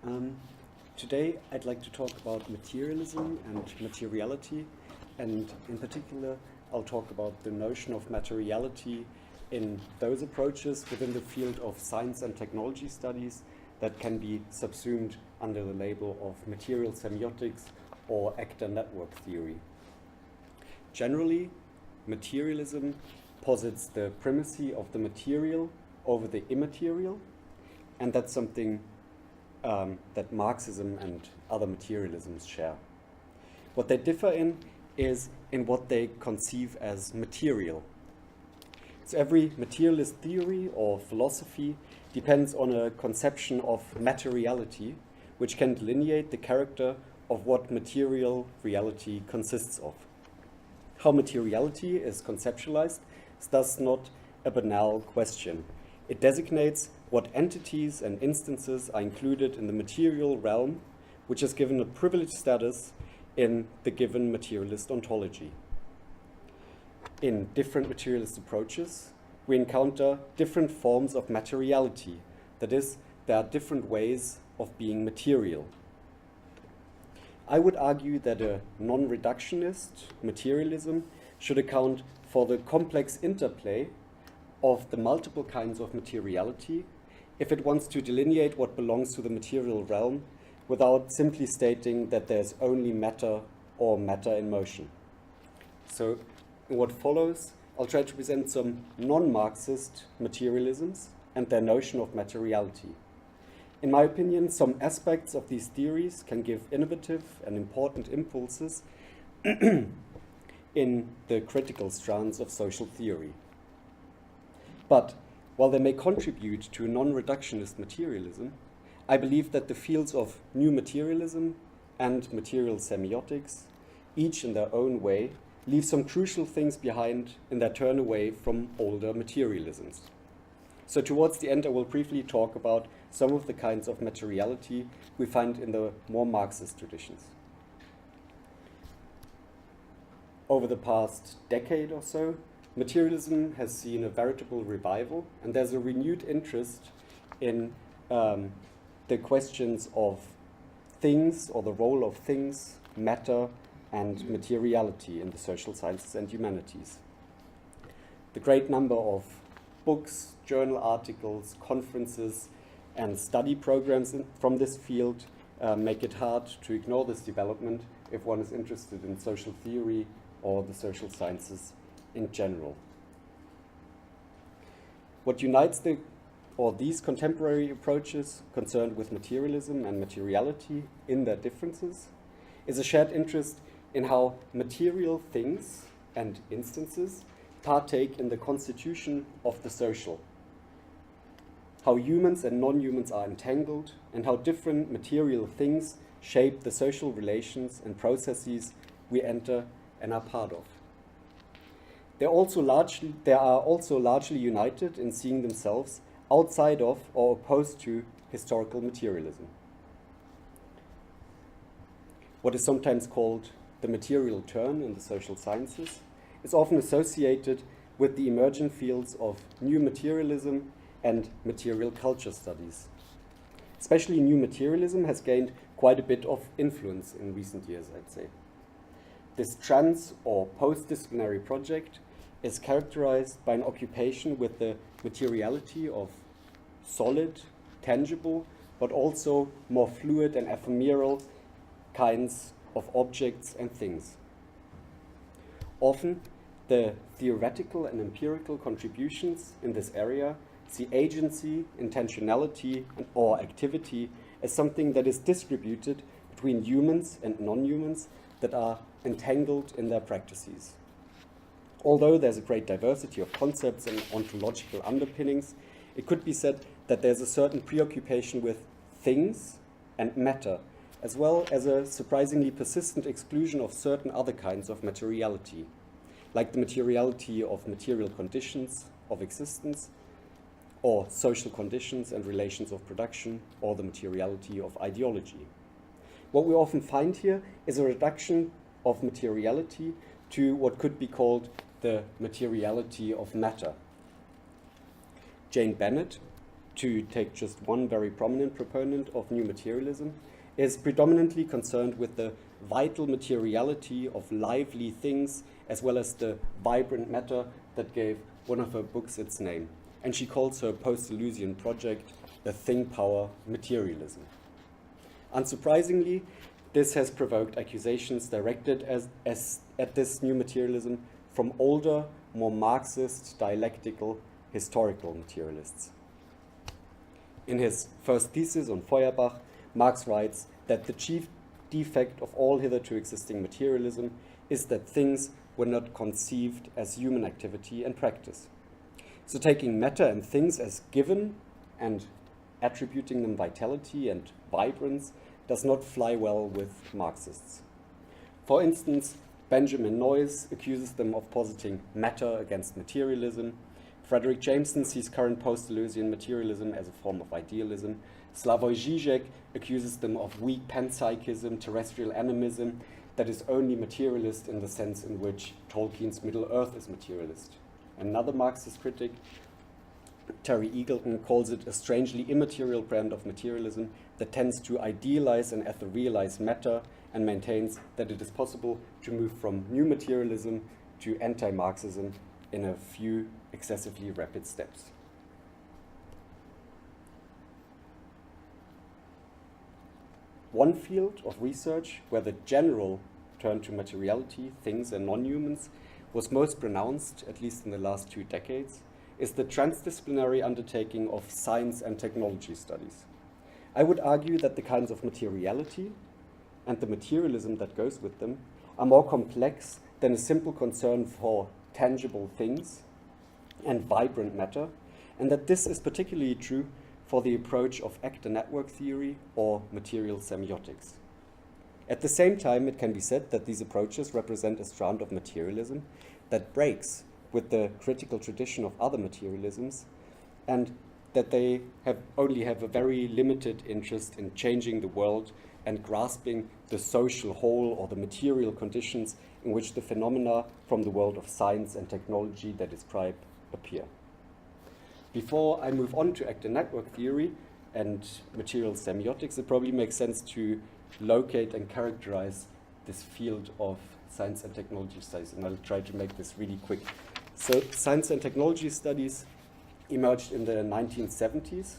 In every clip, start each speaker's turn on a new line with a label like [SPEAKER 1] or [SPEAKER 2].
[SPEAKER 1] Um, Today I'd like to talk about materialism and materiality, and in particular I'll talk about the notion of materiality in those approaches within the field of science and technology studies that can be subsumed under the label of material semiotics or actor network theory. Generally, materialism posits the primacy of the material over the immaterial, and that's something that Marxism and other materialisms share. What they differ in is in what they conceive as material. So every materialist theory or philosophy depends on a conception of materiality, which can delineate the character of what material reality consists of. How materiality is conceptualized is thus not a banal question. It designates what entities and instances are included in the material realm, which is given a privileged status in the given materialist ontology. In different materialist approaches, we encounter different forms of materiality. That is, there are different ways of being material. I would argue that a non-reductionist materialism should account for the complex interplay of the multiple kinds of materiality if it wants to delineate what belongs to the material realm without simply stating that there's only matter or matter in motion. So in what follows, I'll try to present some non-Marxist materialisms and their notion of materiality. In my opinion, some aspects of these theories can give innovative and important impulses in the critical strands of social theory. But while they may contribute to a non-reductionist materialism, I believe that the fields of new materialism and material semiotics, each in their own way, leave some crucial things behind in their turn away from older materialisms. So towards the end, I will briefly talk about some of the kinds of materiality we find in the more Marxist traditions. Over the past decade or so, materialism has seen a veritable revival, and there's a renewed interest in the questions of things, or the role of things, matter, and materiality in the social sciences and humanities. The great number of books, journal articles, conferences, and study programs from this field make it hard to ignore this development if one is interested in social theory or the social sciences in general. What unites these contemporary approaches concerned with materialism and materiality in their differences is a shared interest in how material things and instances partake in the constitution of the social, how humans and non-humans are entangled, and how different material things shape the social relations and processes we enter and are part of. They are also largely united in seeing themselves outside of or opposed to historical materialism. What is sometimes called the material turn in the social sciences is often associated with the emergent fields of new materialism and material culture studies. Especially new materialism has gained quite a bit of influence in recent years, I'd say. This trans or post-disciplinary project is characterized by an occupation with the materiality of solid, tangible, but also more fluid and ephemeral kinds of objects and things. Often, the theoretical and empirical contributions in this area see agency, intentionality, or activity as something that is distributed between humans and non-humans that are entangled in their practices. Although there's a great diversity of concepts and ontological underpinnings, it could be said that there's a certain preoccupation with things and matter, as well as a surprisingly persistent exclusion of certain other kinds of materiality, like the materiality of material conditions of existence, or social conditions and relations of production, or the materiality of ideology. What we often find here is a reduction of materiality to what could be called the materiality of matter. Jane Bennett to take just one very prominent proponent of new materialism, is predominantly concerned with the vital materiality of lively things as well as the vibrant matter that gave one of her books its name. And she calls her post-Deleuzian project the thing power materialism. Unsurprisingly, this has provoked accusations directed at this new materialism from older, more Marxist, dialectical, historical materialists. In his first thesis on Feuerbach, Marx writes that the chief defect of all hitherto existing materialism is that things were not conceived as human activity and practice. So taking matter and things as given and attributing them vitality and vibrance does not fly well with Marxists. For instance, Benjamin Noyes accuses them of positing matter against materialism. Frederick Jameson sees current post-Deleuzian materialism as a form of idealism. Slavoj Žižek accuses them of weak panpsychism, terrestrial animism, that is only materialist in the sense in which Tolkien's Middle-earth is materialist. Another Marxist critic, Terry Eagleton, calls it a strangely immaterial brand of materialism that tends to idealize and etherealize matter and maintains that it is possible to move from new materialism to anti-Marxism in a few excessively rapid steps. One field of research where the general turn to materiality, things and non-humans, was most pronounced, at least in the last 2 decades, is the transdisciplinary undertaking of science and technology studies. I would argue that the kinds of materiality and the materialism that goes with them are more complex than a simple concern for tangible things and vibrant matter, and that this is particularly true for the approach of actor-network theory or material semiotics. At the same time, it can be said that these approaches represent a strand of materialism that breaks with the critical tradition of other materialisms, and that they only have a very limited interest in changing the world and grasping the social whole or the material conditions in which the phenomena from the world of science and technology they describe appear. Before I move on to actor-network theory and material semiotics, it probably makes sense to locate and characterize this field of science and technology studies, and I'll try to make this really quick. So science and technology studies emerged in the 1970s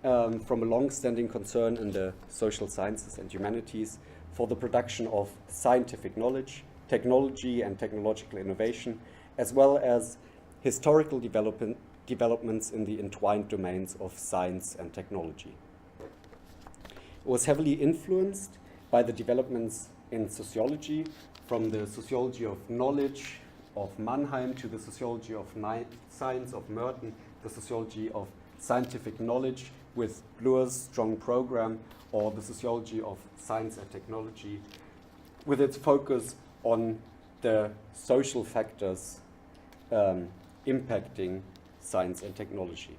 [SPEAKER 1] from a long-standing concern in the social sciences and humanities for the production of scientific knowledge, technology and technological innovation, as well as historical developments in the entwined domains of science and technology. It was heavily influenced by the developments in sociology, from the sociology of knowledge of Mannheim to the sociology of science of Merton, the sociology of scientific knowledge with Bloor's strong program, or the sociology of science and technology with its focus on the social factors impacting science and technology.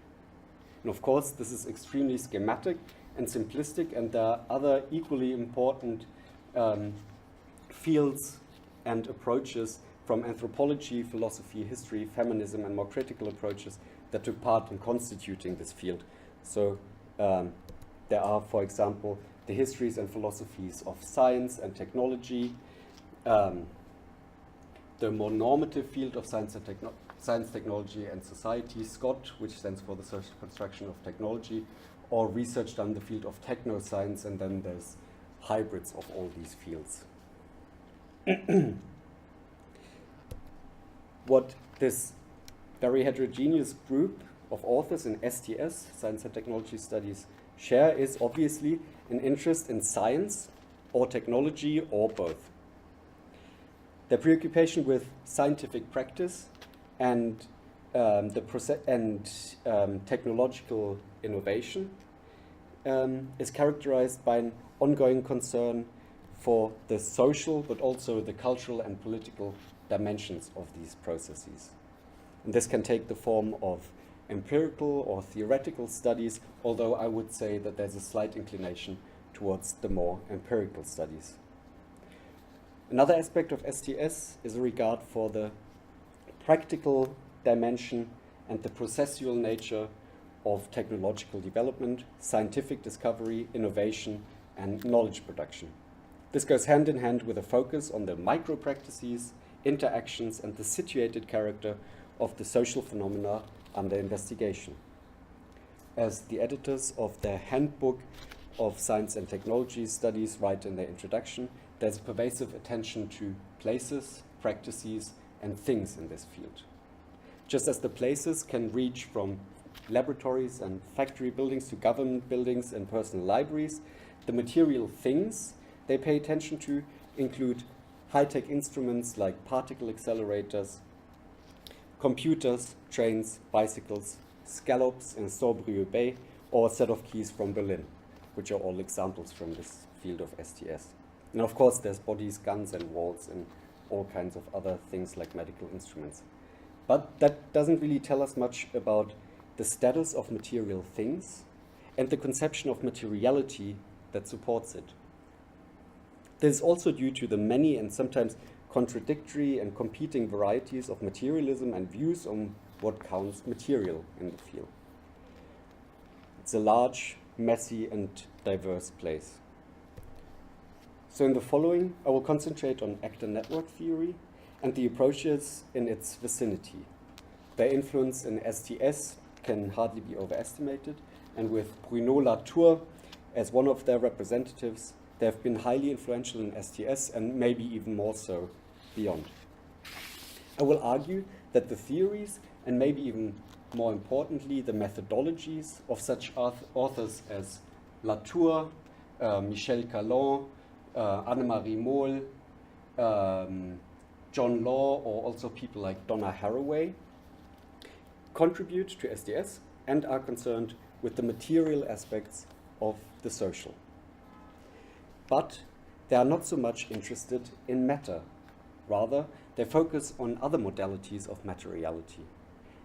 [SPEAKER 1] And of course, this is extremely schematic and simplistic, and there are other equally important fields and approaches from anthropology, philosophy, history, feminism, and more critical approaches that took part in constituting this field. So there are, for example, the histories and philosophies of science and technology, the more normative field of science, technology, and society, SCOT, which stands for the social construction of technology, or research done in the field of technoscience, and then there's hybrids of all these fields. What this very heterogeneous group of authors in STS, Science and Technology Studies, share is obviously an interest in science or technology or both. Their preoccupation with scientific practice and technological innovation is characterized by an ongoing concern for the social but also the cultural and political dimensions of these processes. And this can take the form of empirical or theoretical studies, although I would say that there's a slight inclination towards the more empirical studies. Another aspect of STS is a regard for the practical dimension and the processual nature of technological development, scientific discovery, innovation, and knowledge production. This goes hand in hand with a focus on the micro-practices, interactions, and the situated character of the social phenomena under investigation. As the editors of the Handbook of Science and Technology Studies write in their introduction, there's a pervasive attention to places, practices, and things in this field. Just as the places can reach from laboratories and factory buildings to government buildings and personal libraries, the material things they pay attention to include high-tech instruments like particle accelerators, computers, trains, bicycles, scallops in Saint-Brieuc Bay, or a set of keys from Berlin, which are all examples from this field of STS. And of course, there's bodies, guns, and walls, and all kinds of other things like medical instruments. But that doesn't really tell us much about the status of material things and the conception of materiality that supports it. This is also due to the many and sometimes contradictory and competing varieties of materialism and views on what counts material in the field. It's a large, messy, and diverse place. So in the following, I will concentrate on actor-network theory and the approaches in its vicinity. Their influence in STS can hardly be overestimated, and with Bruno Latour as one of their representatives, they have been highly influential in STS and maybe even more so beyond. I will argue that the theories, and maybe even more importantly, the methodologies of such authors as Latour, Michel Callan, Annemarie Mohl, John Law, or also people like Donna Haraway, contribute to STS and are concerned with the material aspects of the social. But they are not so much interested in matter. Rather, they focus on other modalities of materiality,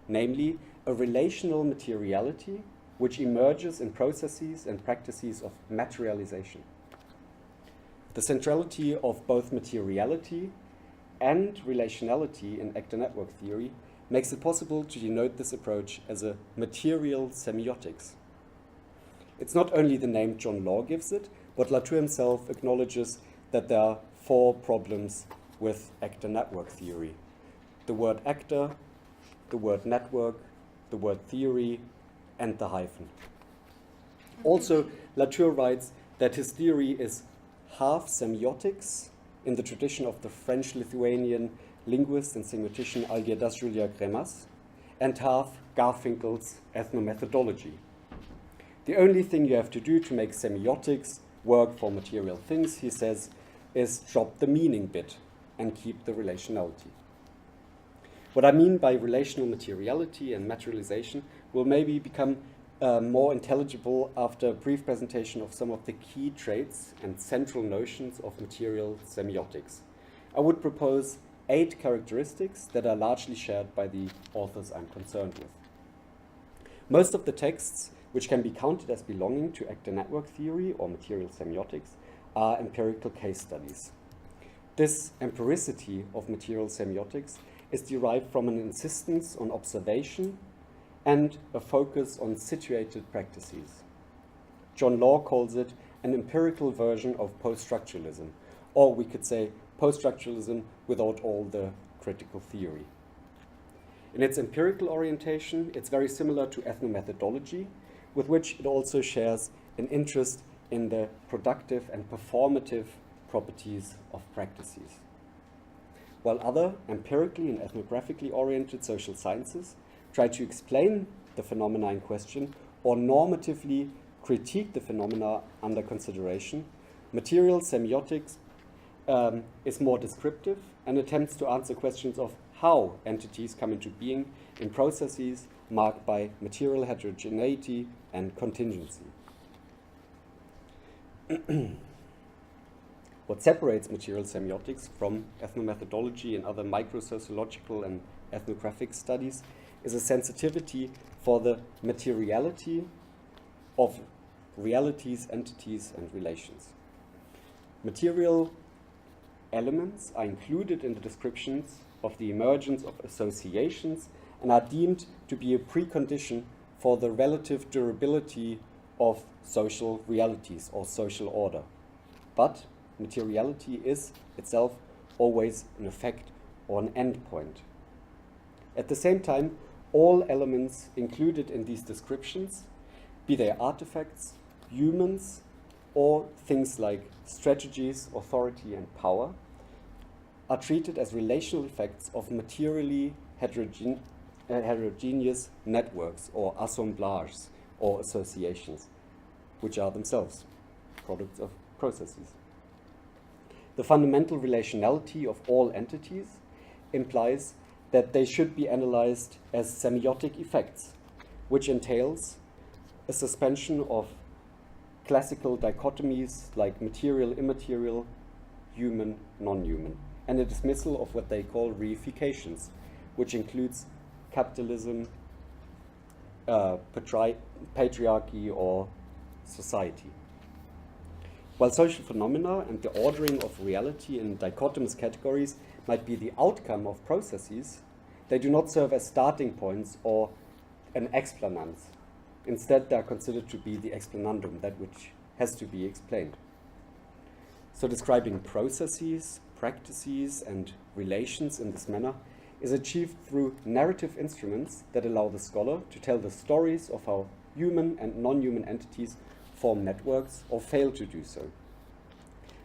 [SPEAKER 1] namely a relational materiality which emerges in processes and practices of materialization. The centrality of both materiality and relationality in actor-network theory makes it possible to denote this approach as a material semiotics. It's not only the name John Law gives it, but Latour himself acknowledges that there are 4 problems with actor-network theory: the word actor, the word network, the word theory, and the hyphen. Also, Latour writes that his theory is half semiotics in the tradition of the French-Lithuanian linguist and semiotician Algirdas Julia Cremas, and half Garfinkel's ethnomethodology. The only thing you have to do to make semiotics work for material things, he says, is drop the meaning bit and keep the relationality. What I mean by relational materiality and materialization will maybe become more intelligible after a brief presentation of some of the key traits and central notions of material semiotics. I would propose 8 characteristics that are largely shared by the authors I'm concerned with. Most of the texts, which can be counted as belonging to actor-network theory or material semiotics, are empirical case studies. This empiricity of material semiotics is derived from an insistence on observation and a focus on situated practices. John Law calls it an empirical version of post-structuralism, or we could say post-structuralism without all the critical theory. In its empirical orientation, it's very similar to ethnomethodology, with which it also shares an interest in the productive and performative properties of practices. While other empirically and ethnographically oriented social sciences try to explain the phenomena in question or normatively critique the phenomena under consideration, material semiotics is more descriptive and attempts to answer questions of how entities come into being in processes marked by material heterogeneity and contingency. What separates material semiotics from ethnomethodology and other microsociological and ethnographic studies is a sensitivity for the materiality of realities, entities, and relations. Material elements are included in the descriptions of the emergence of associations and are deemed to be a precondition for the relative durability of social realities or social order. But materiality is itself always an effect or an endpoint. At the same time, all elements included in these descriptions, be they artifacts, humans, or things like strategies, authority, and power, are treated as relational effects of materially heterogeneous networks or assemblages or associations, which are themselves products of processes. The fundamental relationality of all entities implies that they should be analyzed as semiotic effects, which entails a suspension of classical dichotomies like material, immaterial, human, non-human, and a dismissal of what they call reifications, which includes capitalism, patriarchy, or society. While social phenomena and the ordering of reality in dichotomous categories might be the outcome of processes, they do not serve as starting points or an explanans. Instead, they are considered to be the explanandum, that which has to be explained. So describing processes, practices, and relations in this manner is achieved through narrative instruments that allow the scholar to tell the stories of how human and non-human entities form networks or fail to do so.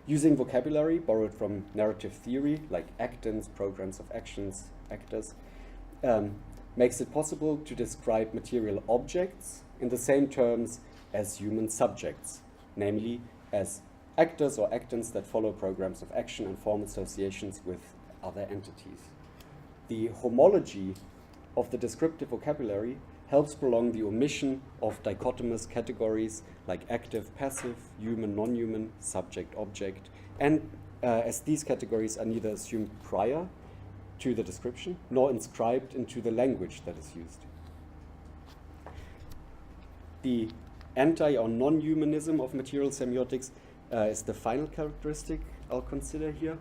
[SPEAKER 1] Using vocabulary borrowed from narrative theory, like actants, programs of actions, actors, makes it possible to describe material objects in the same terms as human subjects, namely as actors or actants that follow programs of action and form associations with other entities. The homology of the descriptive vocabulary helps prolong the omission of dichotomous categories like active, passive, human, non-human, subject, object, and as these categories are neither assumed prior to the description nor inscribed into the language that is used. The anti- or non-humanism of material semiotics is the final characteristic I'll consider here,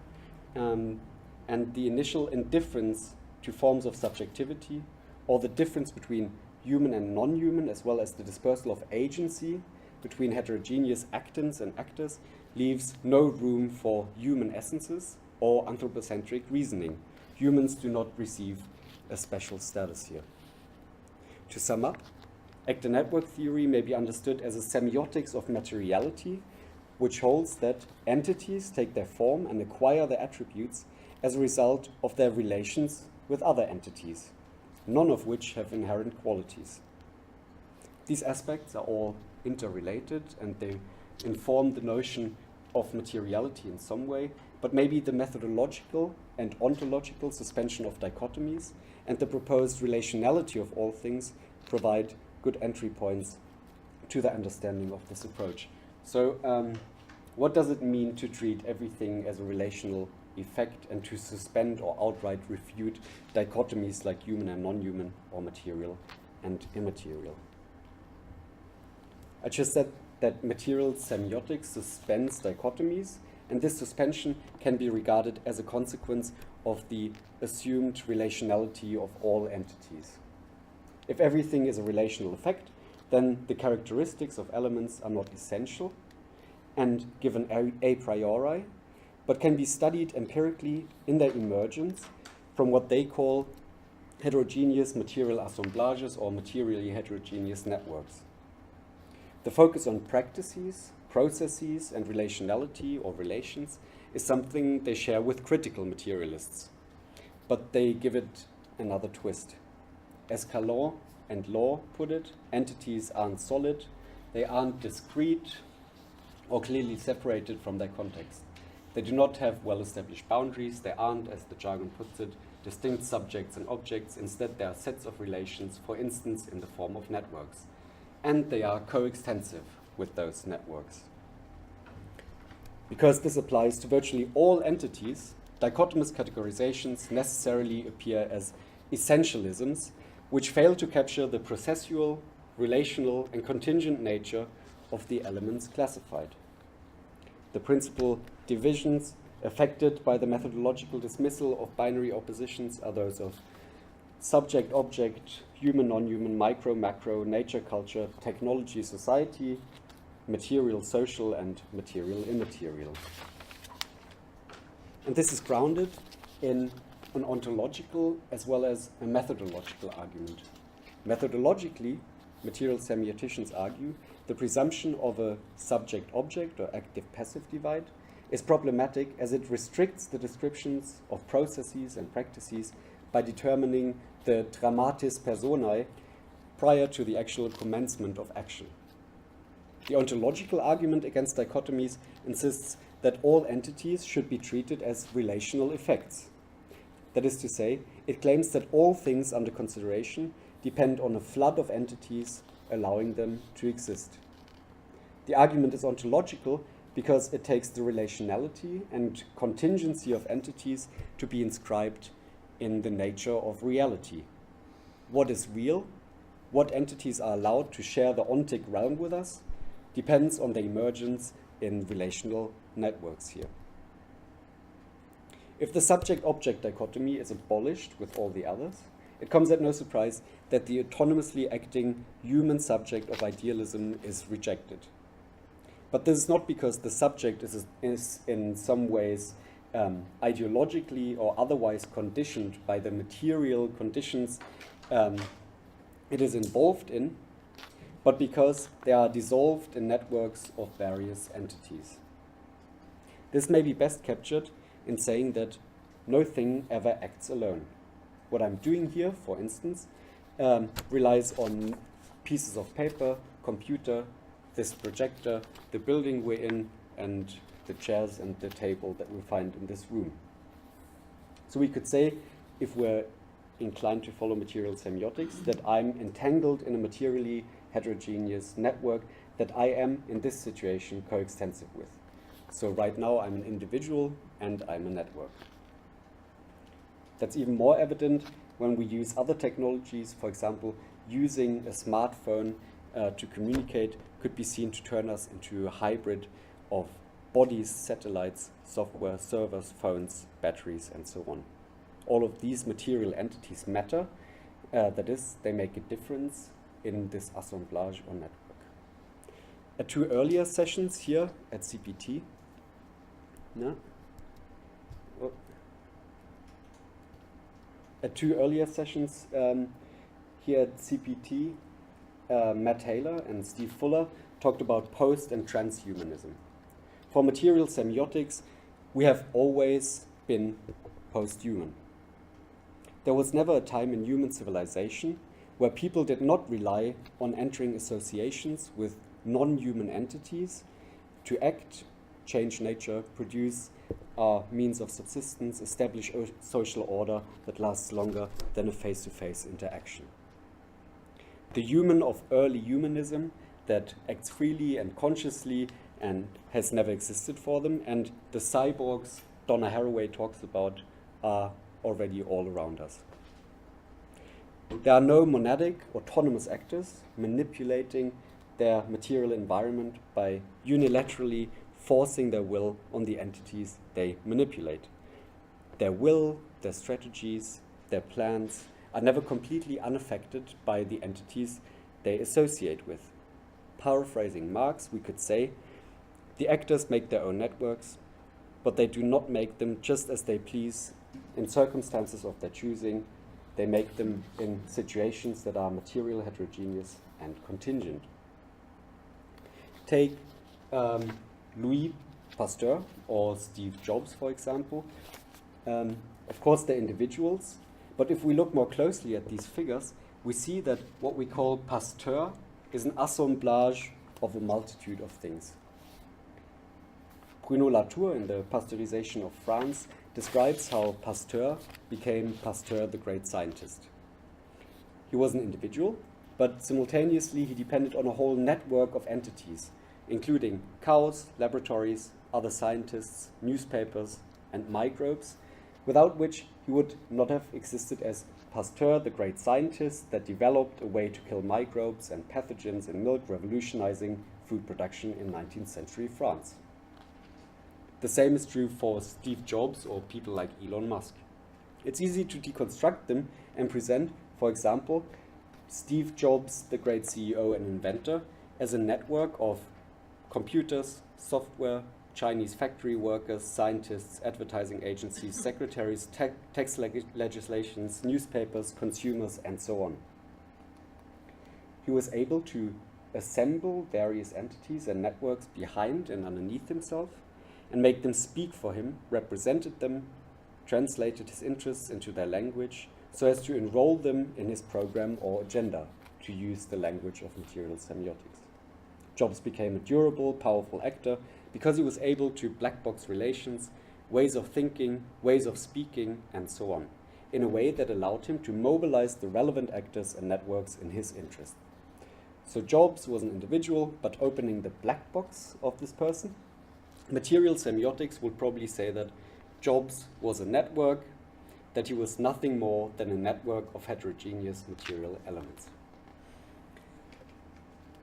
[SPEAKER 1] and the initial indifference to forms of subjectivity, or the difference between human and non-human, as well as the dispersal of agency between heterogeneous actants and actors, leaves no room for human essences or anthropocentric reasoning. Humans do not receive a special status here. To sum up, actor network theory may be understood as a semiotics of materiality, which holds that entities take their form and acquire their attributes as a result of their relations with other entities, none of which have inherent qualities. These aspects are all interrelated and they inform the notion of materiality in some way, but maybe the methodological and ontological suspension of dichotomies and the proposed relationality of all things provide good entry points to the understanding of this approach. So what does it mean to treat everything as a relational effect and to suspend or outright refute dichotomies like human and non-human or material and immaterial? I just said that material semiotics suspends dichotomies, and this suspension can be regarded as a consequence of the assumed relationality of all entities. If everything is a relational effect, then the characteristics of elements are not essential and given a priori, but can be studied empirically in their emergence from what they call heterogeneous material assemblages or materially heterogeneous networks. The focus on practices, processes, and relationality or relations is something they share with critical materialists, but they give it another twist. As Calon and Law put it, entities aren't solid, they aren't discrete or clearly separated from their context. They do not have well-established boundaries, they aren't, as the jargon puts it, distinct subjects and objects. Instead, they are sets of relations, for instance, in the form of networks. And they are coextensive with those networks. Because this applies to virtually all entities, dichotomous categorizations necessarily appear as essentialisms, which fail to capture the processual, relational, and contingent nature of the elements classified. The principal divisions affected by the methodological dismissal of binary oppositions are those of subject-object, human, non-human, micro, macro, nature, culture, technology, society, material, social, and material, immaterial. And this is grounded in an ontological as well as a methodological argument. Methodologically, material semioticians argue the presumption of a subject-object or active-passive divide is problematic as it restricts the descriptions of processes and practices by determining the dramatis personae prior to the actual commencement of action. The ontological argument against dichotomies insists that all entities should be treated as relational effects. That is to say, it claims that all things under consideration depend on a flood of entities allowing them to exist. The argument is ontological because it takes the relationality and contingency of entities to be inscribed in the nature of reality. What is real, what entities are allowed to share the ontic realm with us, depends on their emergence in relational networks here. If the subject-object dichotomy is abolished with all the others, it comes at no surprise that the autonomously acting human subject of idealism is rejected. But this is not because the subject is in some ways ideologically or otherwise conditioned by the material conditions it is involved in, but because they are dissolved in networks of various entities. This may be best captured in saying that no thing ever acts alone. What I'm doing here, for instance, relies on pieces of paper, computer, this projector, the building we're in, and the chairs and the table that we find in this room. So we could say, if we're inclined to follow material semiotics, that I'm entangled in a materially heterogeneous network that I am, in this situation, coextensive with. So right now I'm an individual and I'm a network. That's even more evident when we use other technologies. For example, using a smartphone to communicate could be seen to turn us into a hybrid of bodies, satellites, software, servers, phones, batteries, and so on. All of these material entities matter, that is, they make a difference in this assemblage or network. At two earlier sessions here at CPT, here at CPT, Matt Taylor and Steve Fuller talked about post and transhumanism. For material semiotics, we have always been post-human. There was never a time in human civilization where people did not rely on entering associations with non-human entities to act, change nature, produce means of subsistence, establish social order that lasts longer than a face-to-face interaction. The human of early humanism that acts freely and consciously and has never existed for them, and the cyborgs Donna Haraway talks about are already all around us. There are no monadic, autonomous actors manipulating their material environment by unilaterally forcing their will on the entities they manipulate. Their will, their strategies, their plans are never completely unaffected by the entities they associate with. Paraphrasing Marx, we could say, the actors make their own networks, but they do not make them just as they please in circumstances of their choosing. They make them in situations that are material, heterogeneous, and contingent. Take Louis Pasteur or Steve Jobs, for example. Of course, they're individuals, but if we look more closely at these figures, we see that what we call Pasteur is an assemblage of a multitude of things. Bruno Latour, in the Pasteurization of France, describes how Pasteur became Pasteur, the great scientist. He was an individual, but simultaneously he depended on a whole network of entities, including cows, laboratories, other scientists, newspapers, and microbes, without which he would not have existed as Pasteur, the great scientist that developed a way to kill microbes and pathogens in milk, revolutionizing food production in 19th century France. The same is true for Steve Jobs or people like Elon Musk. It's easy to deconstruct them and present, for example, Steve Jobs, the great CEO and inventor, as a network of computers, software, Chinese factory workers, scientists, advertising agencies, secretaries, tax legislations, newspapers, consumers, and so on. He was able to assemble various entities and networks behind and underneath himself and make them speak for him, represented them, translated his interests into their language so as to enroll them in his program or agenda, to use the language of material semiotics. Jobs became a durable, powerful actor because he was able to black box relations, ways of thinking, ways of speaking, and so on, in a way that allowed him to mobilize the relevant actors and networks in his interest. So Jobs was an individual, but opening the black box of this person. Material semiotics would probably say that Jobs was a network, that he was nothing more than a network of heterogeneous material elements.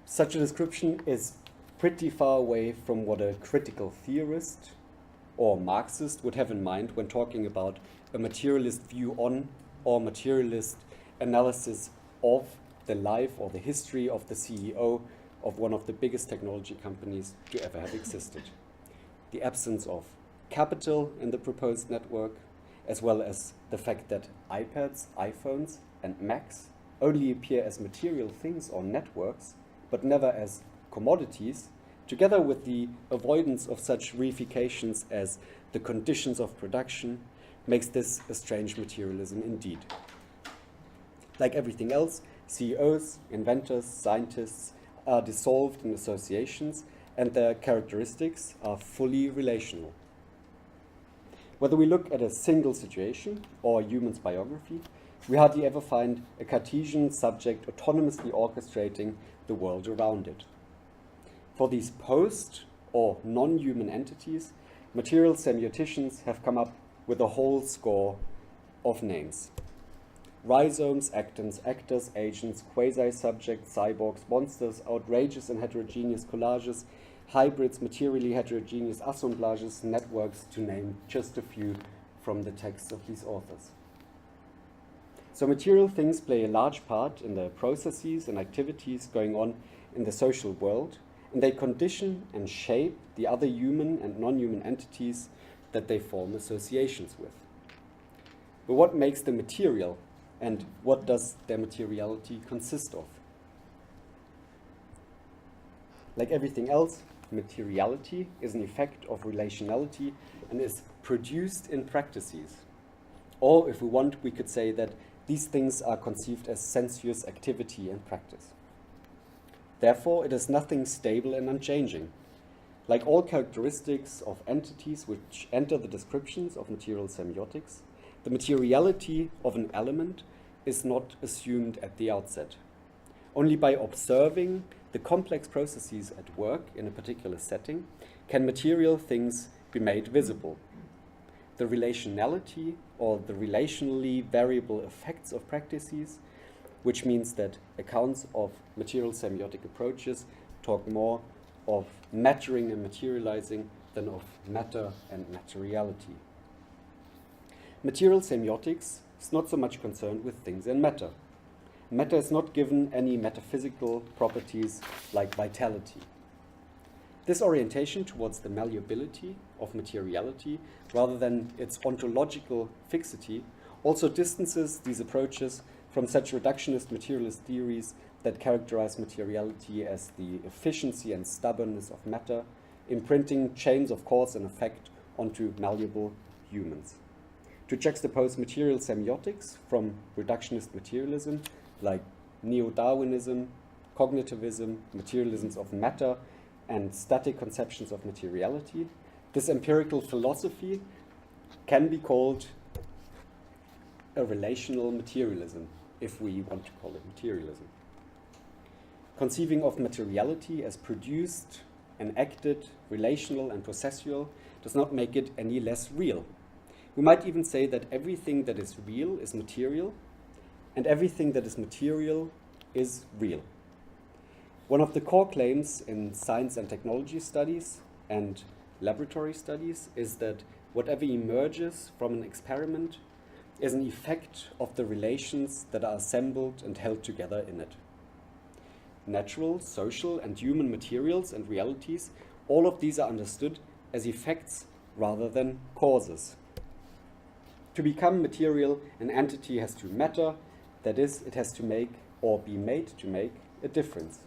[SPEAKER 1] Such a description is pretty far away from what a critical theorist or Marxist would have in mind when talking about a materialist view on or materialist analysis of the life or the history of the CEO of one of the biggest technology companies to ever have existed. The absence of capital in the proposed network, as well as the fact that iPads, iPhones, and Macs only appear as material things or networks, but never as commodities, together with the avoidance of such reifications as the conditions of production, makes this a strange materialism indeed. Like everything else, CEOs, inventors, scientists are dissolved in associations, and their characteristics are fully relational. Whether we look at a single situation or a human's biography, we hardly ever find a Cartesian subject autonomously orchestrating the world around it. For these post- or non-human entities, material semioticians have come up with a whole score of names. Rhizomes, actors, agents, quasi-subjects, cyborgs, monsters, outrageous and heterogeneous collages, hybrids, materially heterogeneous assemblages, networks, to name just a few from the texts of these authors. So material things play a large part in the processes and activities going on in the social world, and they condition and shape the other human and non-human entities that they form associations with. But what makes them material, and what does their materiality consist of? Like everything else, materiality is an effect of relationality and is produced in practices. Or if we want, we could say that these things are conceived as sensuous activity and practice. Therefore, it is nothing stable and unchanging. Like all characteristics of entities which enter the descriptions of material semiotics, the materiality of an element is not assumed at the outset. Only by observing the complex processes at work in a particular setting can material things be made visible. The relationality or the relationally variable effects of practices, which means that accounts of material semiotic approaches talk more of mattering and materializing than of matter and materiality. Material semiotics is not so much concerned with things in matter. Matter is not given any metaphysical properties like vitality. This orientation towards the malleability of materiality, rather than its ontological fixity, also distances these approaches from such reductionist materialist theories that characterize materiality as the efficiency and stubbornness of matter, imprinting chains of cause and effect onto malleable humans. To juxtapose material semiotics from reductionist materialism, like neo-Darwinism, cognitivism, materialisms of matter, and static conceptions of materiality, this empirical philosophy can be called a relational materialism, if we want to call it materialism. Conceiving of materiality as produced, enacted, relational, and processual does not make it any less real. We might even say that everything that is real is material, and everything that is material is real. One of the core claims in science and technology studies and laboratory studies is that whatever emerges from an experiment is an effect of the relations that are assembled and held together in it. Natural, social, and human materials and realities, all of these are understood as effects rather than causes. To become material, an entity has to matter, that is, it has to make or be made to make a difference.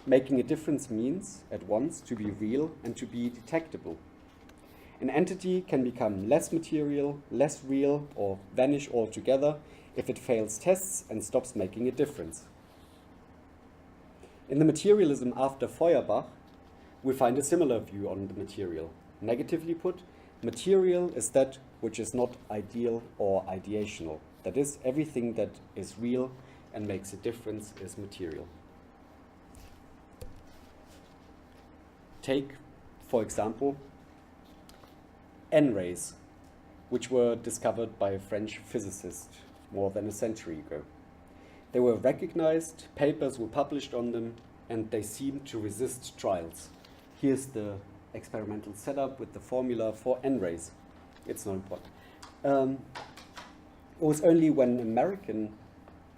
[SPEAKER 1] Making a difference means, at once, to be real and to be detectable. An entity can become less material, less real, or vanish altogether if it fails tests and stops making a difference. In the materialism after Feuerbach, we find a similar view on the material. Negatively put, material is that which is not ideal or ideational. That is, everything that is real and makes a difference is material. Take, for example, N-rays, which were discovered by a French physicist more than a century ago. They were recognized, papers were published on them, and they seemed to resist trials. Here's the experimental setup with the formula for N-rays. It's not important. It was only when American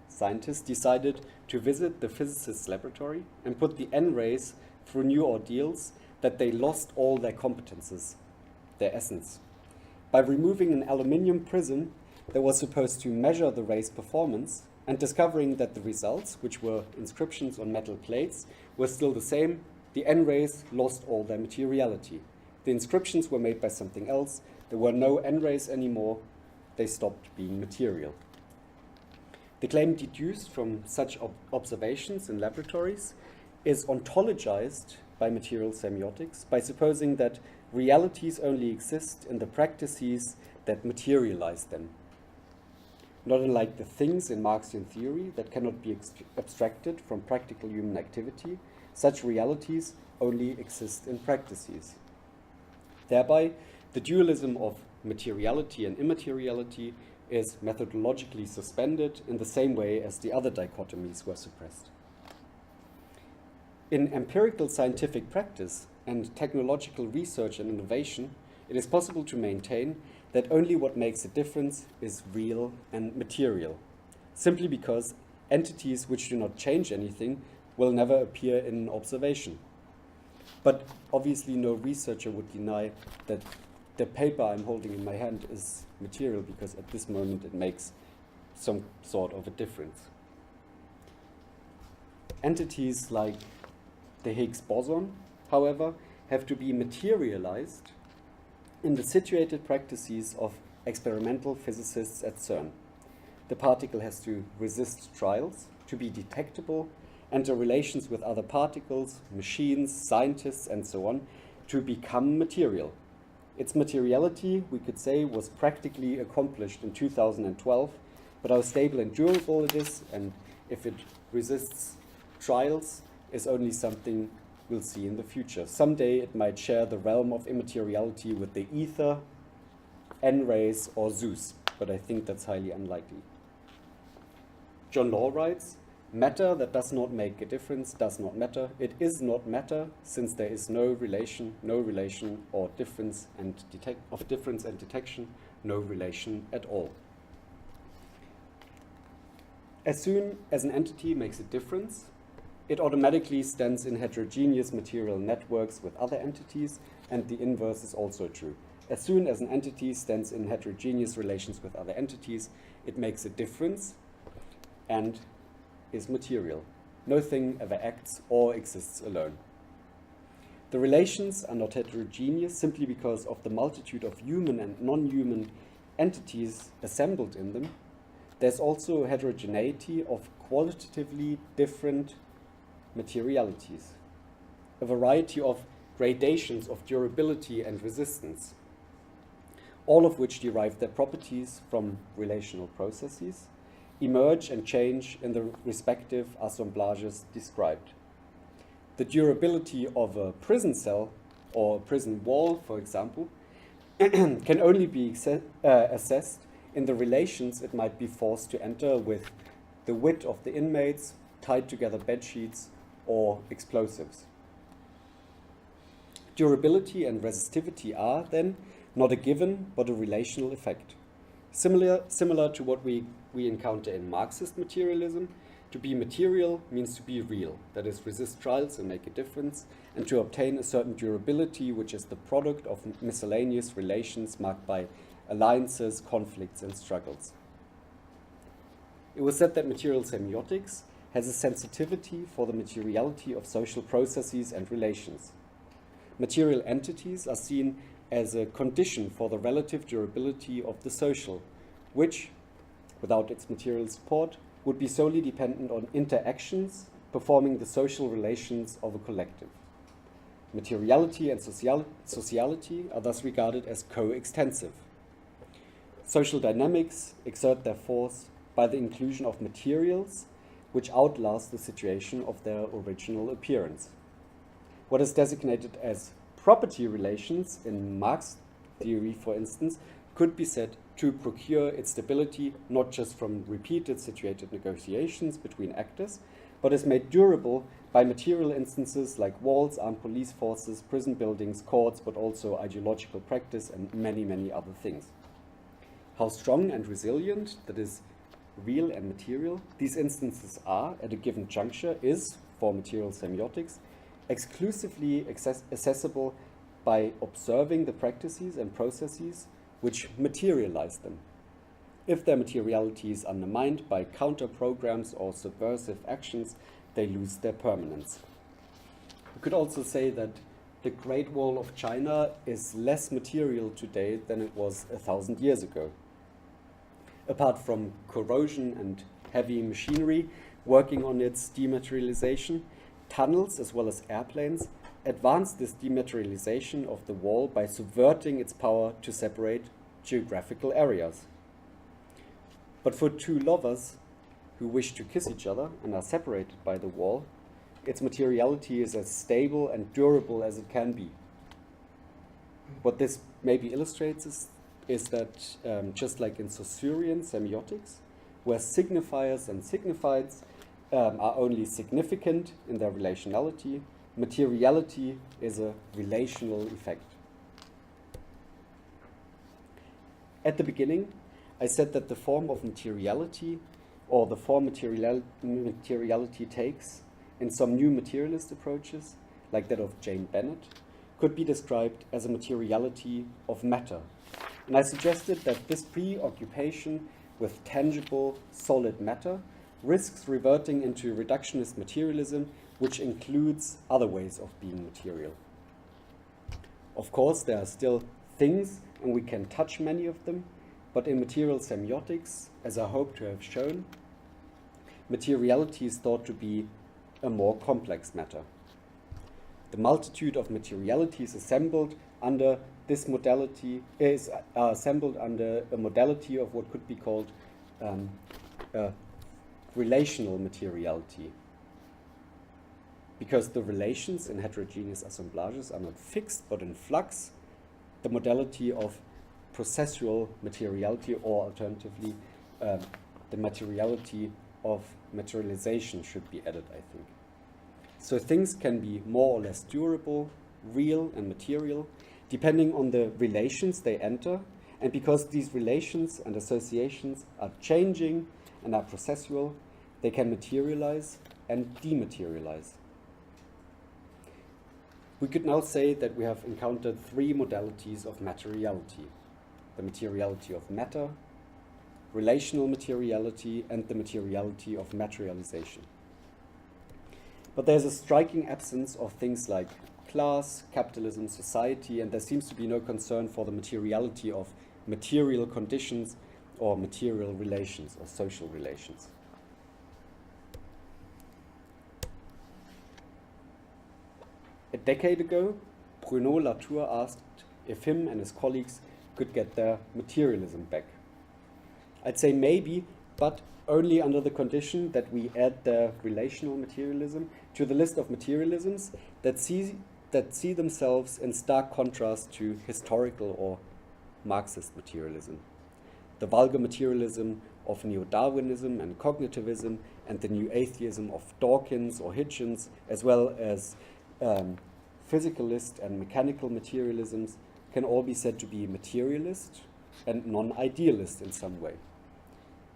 [SPEAKER 1] scientists decided to visit the physicist's laboratory and put the N-rays through new ordeals that they lost all their competences, their essence. By removing an aluminium prism that was supposed to measure the ray's performance and discovering that the results, which were inscriptions on metal plates, were still the same, the N-rays lost all their materiality. The inscriptions were made by something else. There were no N-rays anymore. They stopped being material. The claim deduced from such observations in laboratories is ontologized by material semiotics by supposing that realities only exist in the practices that materialize them. Not unlike the things in Marxian theory that cannot be abstracted from practical human activity, such realities only exist in practices. Thereby, the dualism of materiality and immateriality is methodologically suspended in the same way as the other dichotomies were suppressed. In empirical scientific practice and technological research and innovation, it is possible to maintain that only what makes a difference is real and material, simply because entities which do not change anything will never appear in an observation. But obviously no researcher would deny that the paper I'm holding in my hand is material because at this moment it makes some sort of a difference. Entities like the Higgs boson, however, have to be materialized in the situated practices of experimental physicists at CERN. The particle has to resist trials, to be detectable, enter relations with other particles, machines, scientists, and so on, to become material. Its materiality, we could say, was practically accomplished in 2012, but how stable and durable it is, and if it resists trials, is only something we'll see in the future. Someday it might share the realm of immateriality with the ether, N-rays, or Zeus, but I think that's highly unlikely. John Law writes, "Matter that does not make a difference does not matter. It is not matter, since there is no relation or difference and difference and detection, no relation at all." As soon as an entity makes a difference, it automatically stands in heterogeneous material networks with other entities, and the inverse is also true. As soon as an entity stands in heterogeneous relations with other entities, it makes a difference and is material. No thing ever acts or exists alone. The relations are not heterogeneous simply because of the multitude of human and non-human entities assembled in them. There's also a heterogeneity of qualitatively different materialities, a variety of gradations of durability and resistance, all of which derive their properties from relational processes, emerge and change in the respective assemblages described. The durability of a prison cell or a prison wall, for example, can only be assessed in the relations it might be forced to enter with the width of the inmates, tied together bed sheets, or explosives. Durability and resistivity are, then, not a given, but a relational effect. Similar to what we encounter in Marxist materialism, to be material means to be real, that is, resist trials and make a difference, and to obtain a certain durability, which is the product of miscellaneous relations marked by alliances, conflicts, and struggles. It was said that material semiotics has a sensitivity for the materiality of social processes and relations. Material entities are seen as a condition for the relative durability of the social, which, without its material support, would be solely dependent on interactions performing the social relations of a collective. Materiality and sociality are thus regarded as coextensive. Social dynamics exert their force by the inclusion of materials which outlast the situation of their original appearance. What is designated as property relations in Marx theory, for instance, could be said to procure its stability not just from repeated situated negotiations between actors, but is made durable by material instances like walls, armed police forces, prison buildings, courts, but also ideological practice and many, many other things. How strong and resilient, that is, real and material, these instances are at a given juncture is, for material semiotics, exclusively accessible by observing the practices and processes which materialize them. If their materiality is undermined by counter-programs or subversive actions, they lose their permanence. We could also say that the Great Wall of China is less material today than it was 1,000 years ago. Apart from corrosion and heavy machinery working on its dematerialization, tunnels as well as airplanes advanced this dematerialization of the wall by subverting its power to separate geographical areas. But for two lovers who wish to kiss each other and are separated by the wall, its materiality is as stable and durable as it can be. What this maybe illustrates is that just like in Saussurean semiotics, where signifiers and signifieds are only significant in their relationality, materiality is a relational effect. At the beginning, I said that the form of materiality, or the form materiality takes in some new materialist approaches, like that of Jane Bennett, could be described as a materiality of matter. And I suggested that this preoccupation with tangible, solid matter risks reverting into reductionist materialism, which includes other ways of being material. Of course, there are still things, and we can touch many of them, but in material semiotics, as I hope to have shown, materiality is thought to be a more complex matter. The multitude of materialities assembled under this modality is assembled under a modality of what could be called relational materiality. Because the relations in heterogeneous assemblages are not fixed but in flux, the modality of processual materiality, or alternatively, the materiality of materialization should be added, I think. So things can be more or less durable, real and material, depending on the relations they enter, and because these relations and associations are changing and are processual, they can materialize and dematerialize. We could now say that we have encountered three modalities of materiality: the materiality of matter, relational materiality, and the materiality of materialization. But there's a striking absence of things like class, capitalism, society, and there seems to be no concern for the materiality of material conditions or material relations or social relations. A decade ago, Bruno Latour asked if him and his colleagues could get their materialism back. I'd say maybe, but only under the condition that we add the relational materialism to the list of materialisms that see themselves in stark contrast to historical or Marxist materialism. The vulgar materialism of neo-Darwinism and cognitivism, and the new atheism of Dawkins or Hitchens, as well as physicalist and mechanical materialisms, can all be said to be materialist and non-idealist in some way.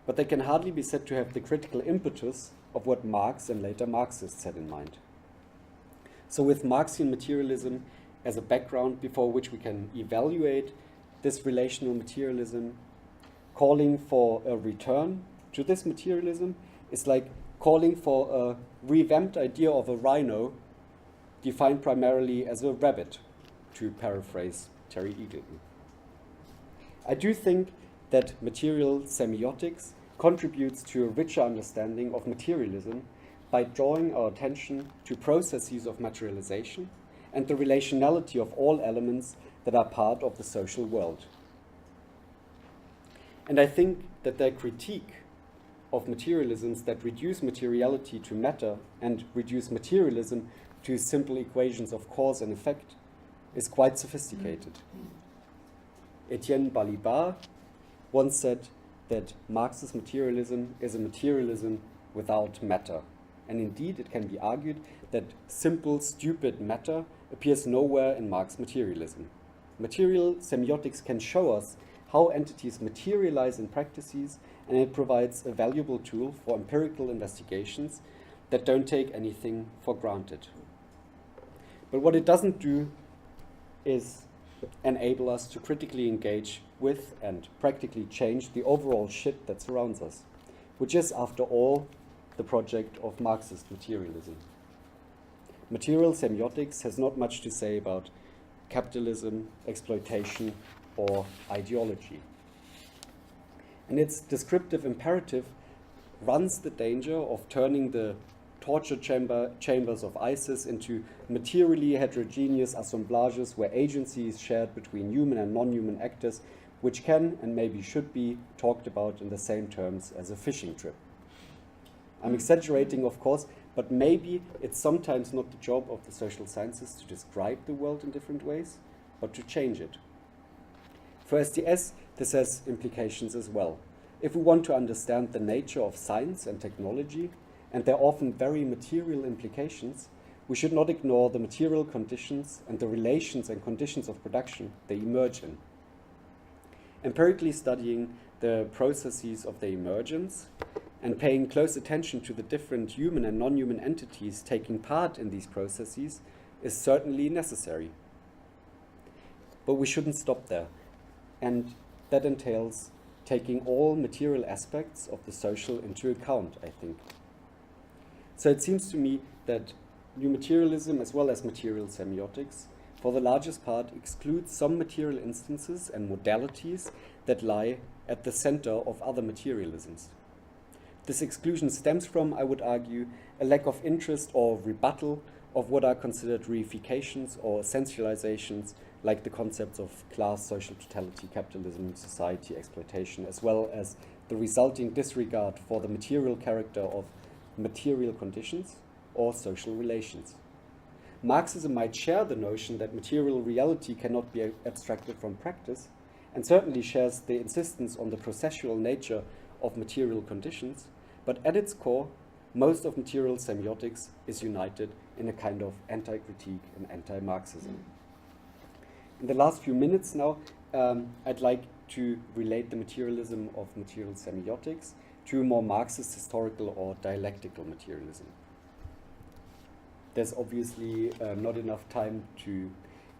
[SPEAKER 1] But they can hardly be said to have the critical impetus of what Marx and later Marxists had in mind. So with Marxian materialism as a background before which we can evaluate this relational materialism, calling for a return to this materialism is like calling for a revamped idea of a rhino defined primarily as a rabbit, to paraphrase Terry Eagleton. I do think that material semiotics contributes to a richer understanding of materialism by drawing our attention to processes of materialization and the relationality of all elements that are part of the social world. And I think that their critique of materialisms that reduce materiality to matter and reduce materialism to simple equations of cause and effect is quite sophisticated. Etienne Balibar once said that Marxist materialism is a materialism without matter. And indeed, it can be argued that simple, stupid matter appears nowhere in Marx materialism. Material semiotics can show us how entities materialize in practices, and it provides a valuable tool for empirical investigations that don't take anything for granted. But what it doesn't do is enable us to critically engage with and practically change the overall shit that surrounds us, which is, after all, the project of Marxist materialism. Material semiotics has not much to say about capitalism, exploitation, or ideology. And its descriptive imperative runs the danger of turning the torture chambers of ISIS into materially heterogeneous assemblages where agency is shared between human and non-human actors, which can and maybe should be talked about in the same terms as a fishing trip. I'm exaggerating, of course, but maybe it's sometimes not the job of the social sciences to describe the world in different ways, but to change it. For SDS, this has implications as well. If we want to understand the nature of science and technology, and their often very material implications, we should not ignore the material conditions and the relations and conditions of production they emerge in. Empirically studying the processes of their emergence and paying close attention to the different human and non-human entities taking part in these processes is certainly necessary. But we shouldn't stop there, and that entails taking all material aspects of the social into account, I think. So it seems to me that new materialism, as well as material semiotics, for the largest part excludes some material instances and modalities that lie at the center of other materialisms. This exclusion stems from, I would argue, a lack of interest or rebuttal of what are considered reifications or essentializations, like the concepts of class, social totality, capitalism, society, exploitation, as well as the resulting disregard for the material character of material conditions or social relations. Marxism might share the notion that material reality cannot be abstracted from practice, and certainly shares the insistence on the processual nature of material conditions, but at its core, most of material semiotics is united in a kind of anti-critique and anti-Marxism. In the last few minutes now, I'd like to relate the materialism of material semiotics to a more Marxist historical or dialectical materialism. There's obviously not enough time to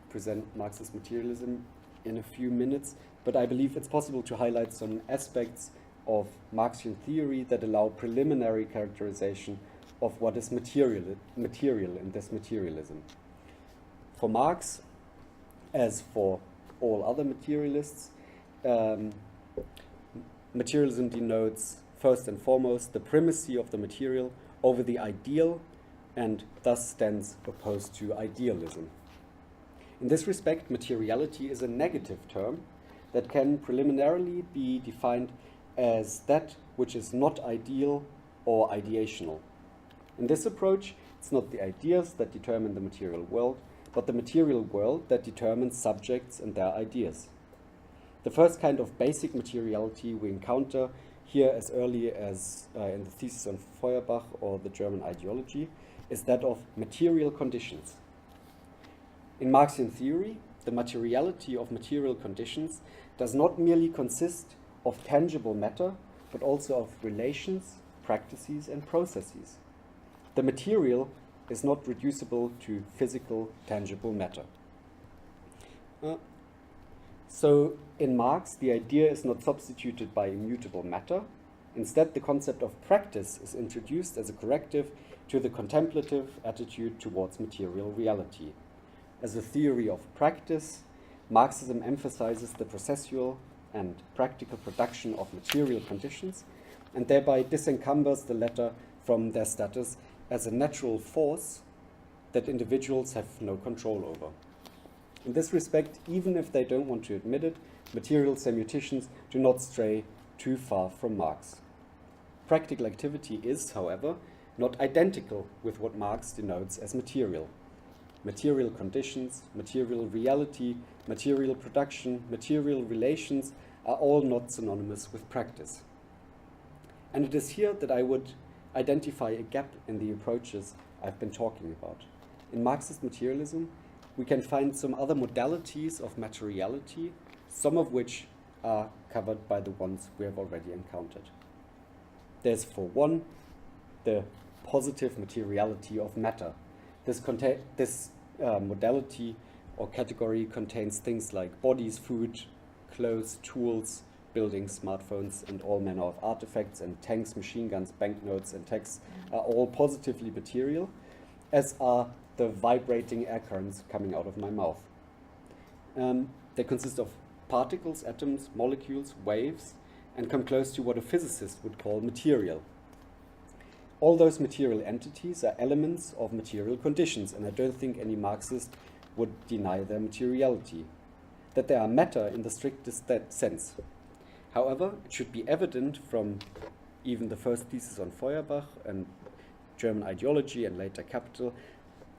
[SPEAKER 1] present Marxist materialism in a few minutes, but I believe it's possible to highlight some aspects of Marxian theory that allow preliminary characterization of what is material in this materialism. For Marx, as for all other materialists, materialism denotes first and foremost the primacy of the material over the ideal, and thus stands opposed to idealism. In this respect, materiality is a negative term that can preliminarily be defined as that which is not ideal or ideational. In this approach, it's not the ideas that determine the material world, but the material world that determines subjects and their ideas. The first kind of basic materiality we encounter here as early as in the thesis on Feuerbach or the German ideology is that of material conditions. In Marxian theory, the materiality of material conditions does not merely consist of tangible matter, but also of relations, practices, and processes. The material is not reducible to physical, tangible matter. So in Marx, the idea is not substituted by immutable matter. Instead, the concept of practice is introduced as a corrective to the contemplative attitude towards material reality. As a theory of practice, Marxism emphasizes the processual and practical production of material conditions and thereby disencumbers the latter from their status as a natural force that individuals have no control over. In this respect, even if they don't want to admit it, material semioticians do not stray too far from Marx. Practical activity is, however, not identical with what Marx denotes as material. Material conditions, material reality, material production, material relations are all not synonymous with practice. And it is here that I would identify a gap in the approaches I've been talking about. In Marxist materialism, we can find some other modalities of materiality, some of which are covered by the ones we have already encountered. There's, for one, the positive materiality of matter. This modality or category contains things like bodies, food, clothes, tools, buildings, smartphones, and all manner of artifacts, and tanks, machine guns, banknotes, and texts are all positively material, as are the vibrating air currents coming out of my mouth. They consist of particles, atoms, molecules, waves, and come close to what a physicist would call material. All those material entities are elements of material conditions, and I don't think any Marxist would deny their materiality, that they are matter in the strictest sense. However, it should be evident from even the first thesis on Feuerbach and German ideology and later Capital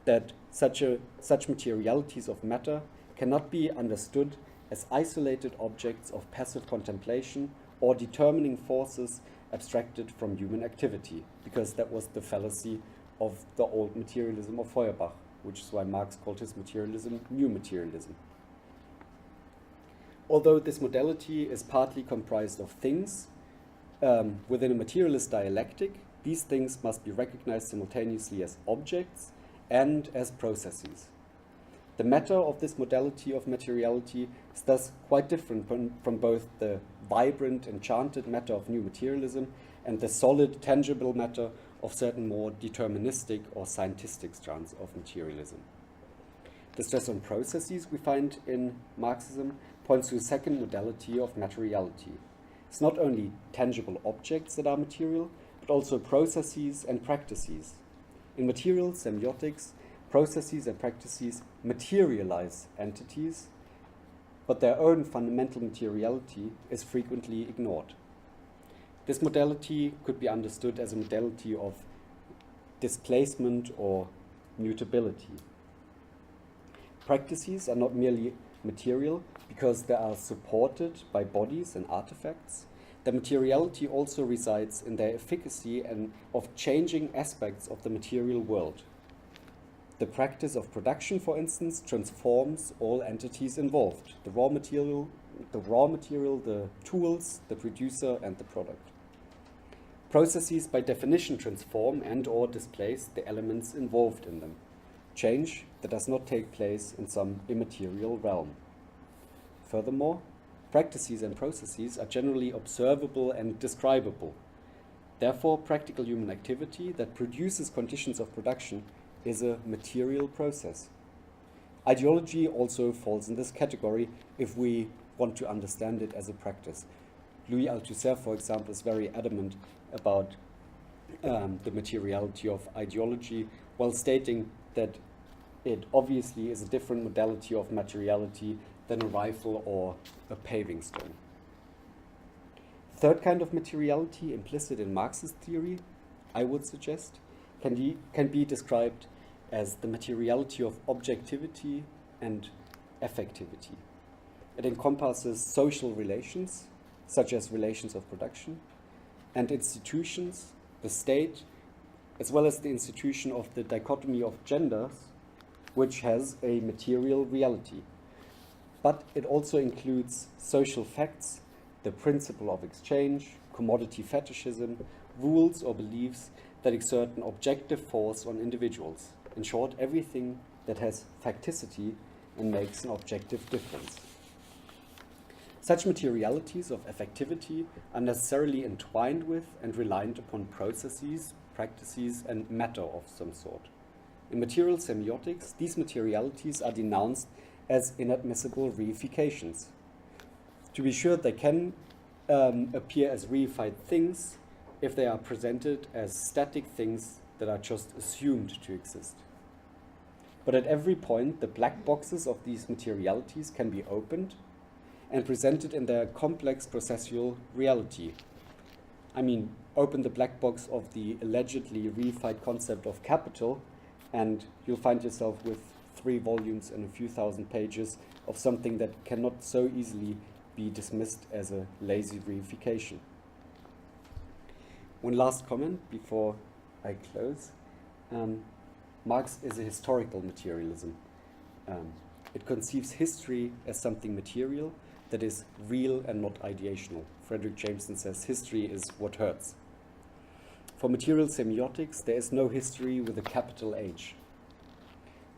[SPEAKER 1] that such materialities of matter cannot be understood as isolated objects of passive contemplation or determining forces abstracted from human activity, because that was the fallacy of the old materialism of Feuerbach, which is why Marx called his materialism new materialism. Although this modality is partly comprised of things, within a materialist dialectic, these things must be recognized simultaneously as objects and as processes. The matter of this modality of materiality is thus quite different from both the vibrant, enchanted matter of new materialism and the solid, tangible matter of certain more deterministic or scientistic strands of materialism. The stress on processes we find in Marxism points to a second modality of materiality. It's not only tangible objects that are material, but also processes and practices. In material semiotics, processes and practices materialize entities, but their own fundamental materiality is frequently ignored. This modality could be understood as a modality of displacement or mutability. Practices are not merely material because they are supported by bodies and artifacts. Their materiality also resides in their efficacy and of changing aspects of the material world. The practice of production, for instance, transforms all entities involved: the raw material, the tools, the producer, and the product. Processes by definition transform and/or displace the elements involved in them. Change that does not take place in some immaterial realm. Furthermore, practices and processes are generally observable and describable. Therefore, practical human activity that produces conditions of production is a material process. Ideology also falls in this category if we want to understand it as a practice. Louis Althusser, for example, is very adamant about the materiality of ideology, while stating that it obviously is a different modality of materiality than a rifle or a paving stone. Third kind of materiality implicit in Marxist theory, I would suggest, can be described as the materiality of objectivity and affectivity. It encompasses social relations, such as relations of production, and institutions, the state, as well as the institution of the dichotomy of genders, which has a material reality. but it also includes social facts, the principle of exchange, commodity fetishism, rules or beliefs that exert an objective force on individuals. In short, everything that has facticity and makes an objective difference. Such materialities of affectivity are necessarily entwined with and reliant upon processes, practices, and matter of some sort. In material semiotics, these materialities are denounced as inadmissible reifications. To be sure, they can appear as reified things if they are presented as static things that are just assumed to exist. But at every point, the black boxes of these materialities can be opened and presented in their complex processual reality. I mean, open the black box of the allegedly reified concept of capital, and you'll find yourself with 3 volumes and a few thousand pages of something that cannot so easily be dismissed as a lazy reification. One last comment before I close. Marx is a historical materialism. It conceives history as something material that is real and not ideational. Frederick Jameson says history is what hurts. For material semiotics, there is no history with a capital H.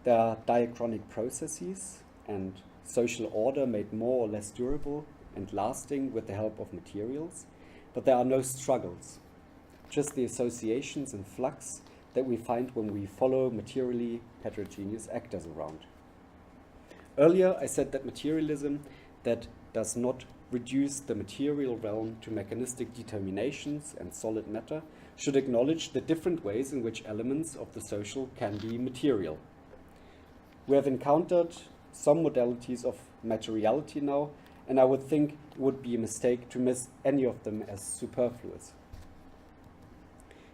[SPEAKER 1] There are diachronic processes and social order made more or less durable and lasting with the help of materials, but there are no struggles, just the associations and flux that we find when we follow materially heterogeneous actors around. Earlier, I said that materialism that does not reduce the material realm to mechanistic determinations and solid matter should acknowledge the different ways in which elements of the social can be material. We have encountered some modalities of materiality now, and I would think it would be a mistake to miss any of them as superfluous.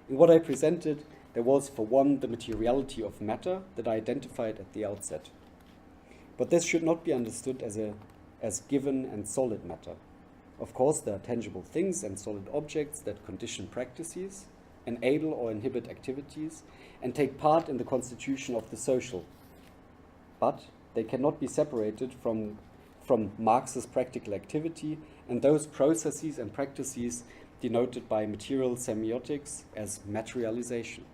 [SPEAKER 1] In what I presented, there was, for one, the materiality of matter that I identified at the outset. But this should not be understood as given and solid matter. Of course, there are tangible things and solid objects that condition practices, enable or inhibit activities, and take part in the constitution of the social. But they cannot be separated from Marx's practical activity and those processes and practices denoted by material semiotics as materialization.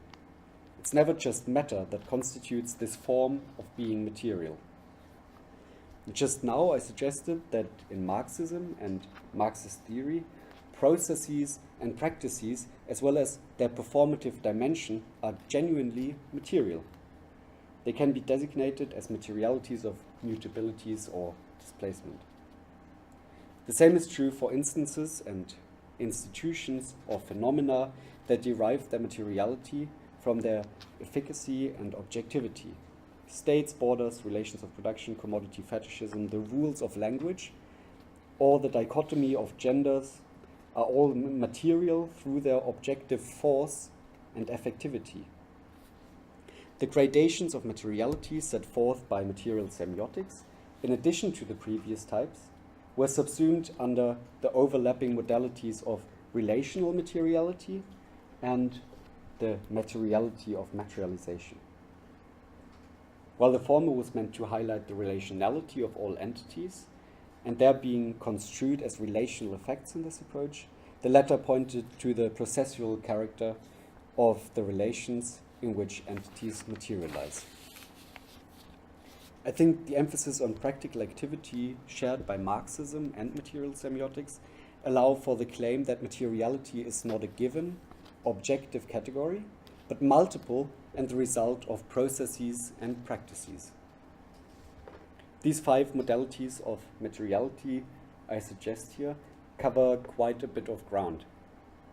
[SPEAKER 1] It's never just matter that constitutes this form of being material. Just now I suggested that in Marxism and Marxist theory, processes and practices, as well as their performative dimension, are genuinely material. They can be designated as materialities of mutabilities or displacement. The same is true for instances and institutions or phenomena that derive their materiality from their efficacy and objectivity. States, borders, relations of production, commodity fetishism, the rules of language, or the dichotomy of genders are all material through their objective force and affectivity. The gradations of materiality set forth by material semiotics, in addition to the previous types, were subsumed under the overlapping modalities of relational materiality and the materiality of materialization. While the former was meant to highlight the relationality of all entities, and their being construed as relational effects in this approach, the latter pointed to the processual character of the relations in which entities materialize. I think the emphasis on practical activity shared by Marxism and material semiotics allow for the claim that materiality is not a given, objective category, but multiple and the result of processes and practices. These 5 modalities of materiality I suggest here cover quite a bit of ground.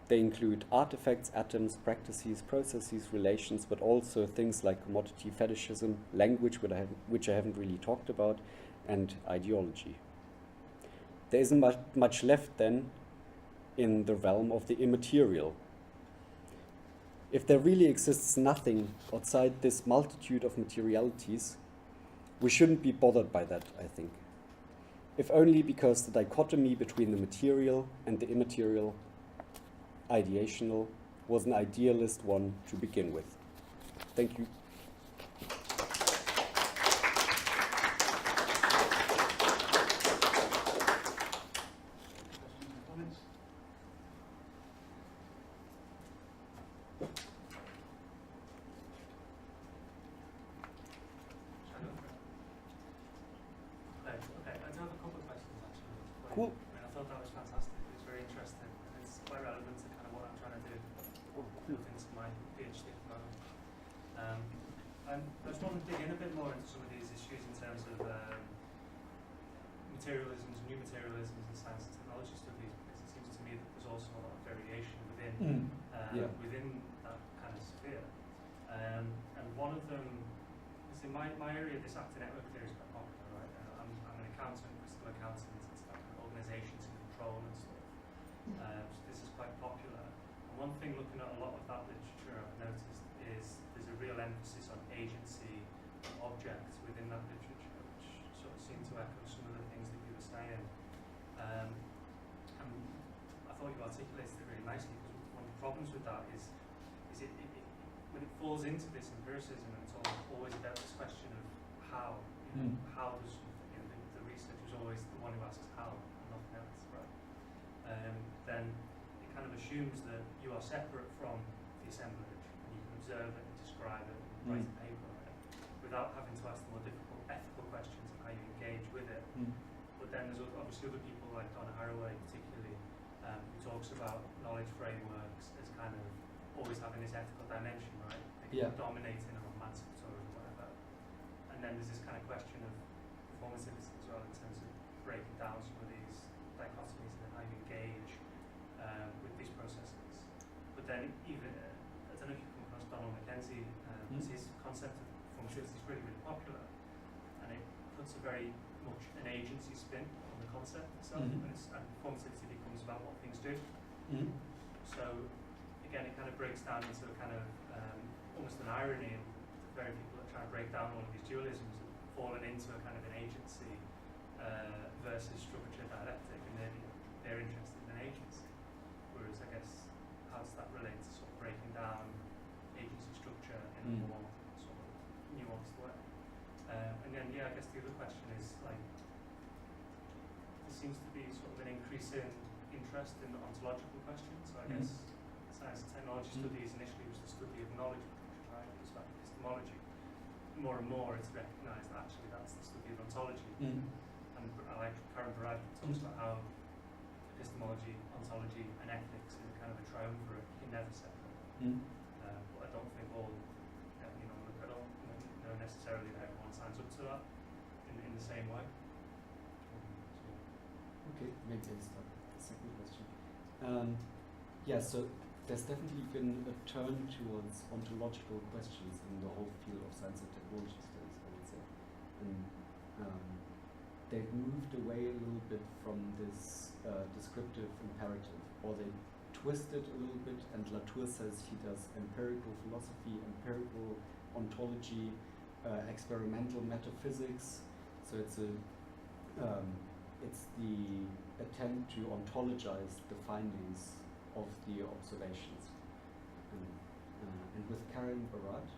[SPEAKER 1] They include artifacts, atoms, practices, processes, relations, but also things like commodity fetishism, language, which I haven't really talked about, and ideology. There isn't much left then in the realm of the immaterial. If there really exists nothing outside this multitude of materialities, we shouldn't be bothered by that, I think. If only because the dichotomy between the material and the immaterial, ideational, was an idealist one to begin with. Thank you. Cool.
[SPEAKER 2] I mean, I thought that was fantastic. It was very interesting, and it's quite relevant to kind of what I'm trying to do. Built into my PhD at the moment. I just want to dig in a bit more into some of these issues in terms of materialisms, new materialisms, and science and technology studies, because it seems to me that there's also a lot of variation within within that kind of sphere. And one of them is in my area. This actor network theory is quite popular, right? I'm an accountant, crystal accountant. It's like organisations and control and stuff. So this is quite popular. And one thing, looking at a lot of that literature, I've noticed is there's a real emphasis on agency and objects within that literature, which sort of seem to echo some of the things that you were saying. And I thought you articulated it really nicely, because one of the problems with that is it when it falls into this empiricism, and it's always about this question of how. How does something, the researcher is always the one who asks how, and nothing else, right? Then it kind of assumes that you are separate from the assemblage, and you can observe it and describe it and write a paper on it, without having to ask the more difficult ethical questions of how you engage with it. But then there's obviously other people like Donna Haraway, particularly, who talks about knowledge frameworks as kind of always having this ethical dimension, right? Dominating or emancipatory or whatever. And then there's this kind of question of performativity as well, in terms of breaking down some of these dichotomies and how you engage with these processes. But then even, I don't know if you come across Donald Mackenzie, his concept of performativity is really, really popular. And it puts a very much an agency spin on the concept itself, and performativity becomes about what things do. So again, it kind of breaks down into a kind of almost an irony of the very people that try to break down all of these dualisms have fallen into a kind of an agency versus structure dialectic, and they're interested in agency. Whereas I guess, how does that relate to sort of breaking down agency structure in a more sort of nuanced way? And then, I guess the other question is, like, there seems to be sort of an increasing interest in the ontological questions. So I guess science and technology studies initially was the study of knowledge production, right? It was about epistemology. More and more it's recognised that actually that's the study of ontology. And I like Karen Barad talks about how epistemology, ontology and ethics is a kind of a triumvirate. You can never separate them. But I don't think all, I don't know necessarily that everyone signs up to that in the same way.
[SPEAKER 1] Okay, maybe I'll start with the second question. So there's definitely been a turn towards ontological questions in the whole field of science and technology studies, I would say. And they've moved away a little bit from this descriptive imperative, or they twist it a little bit, and Latour says he does empirical philosophy, empirical ontology, experimental metaphysics. So it's the attempt to ontologize the findings of the observations. And with Karen Barad,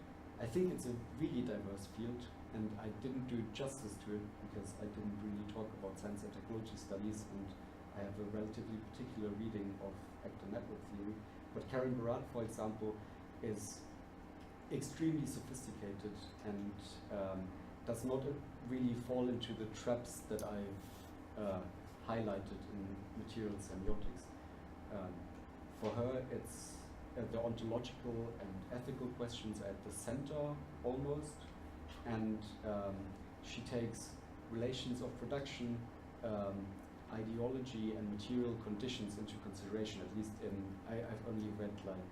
[SPEAKER 1] I think it's a really diverse field, and I didn't do justice to it because I didn't really talk about science and technology studies, and I have a relatively particular reading of actor network theory. But Karen Barad, for example, is extremely sophisticated and does not really fall into the traps that I've highlighted in material semiotics. For her, it's the ontological and ethical questions at the center almost, and she takes relations of production, ideology and material conditions into consideration, at least I've only read like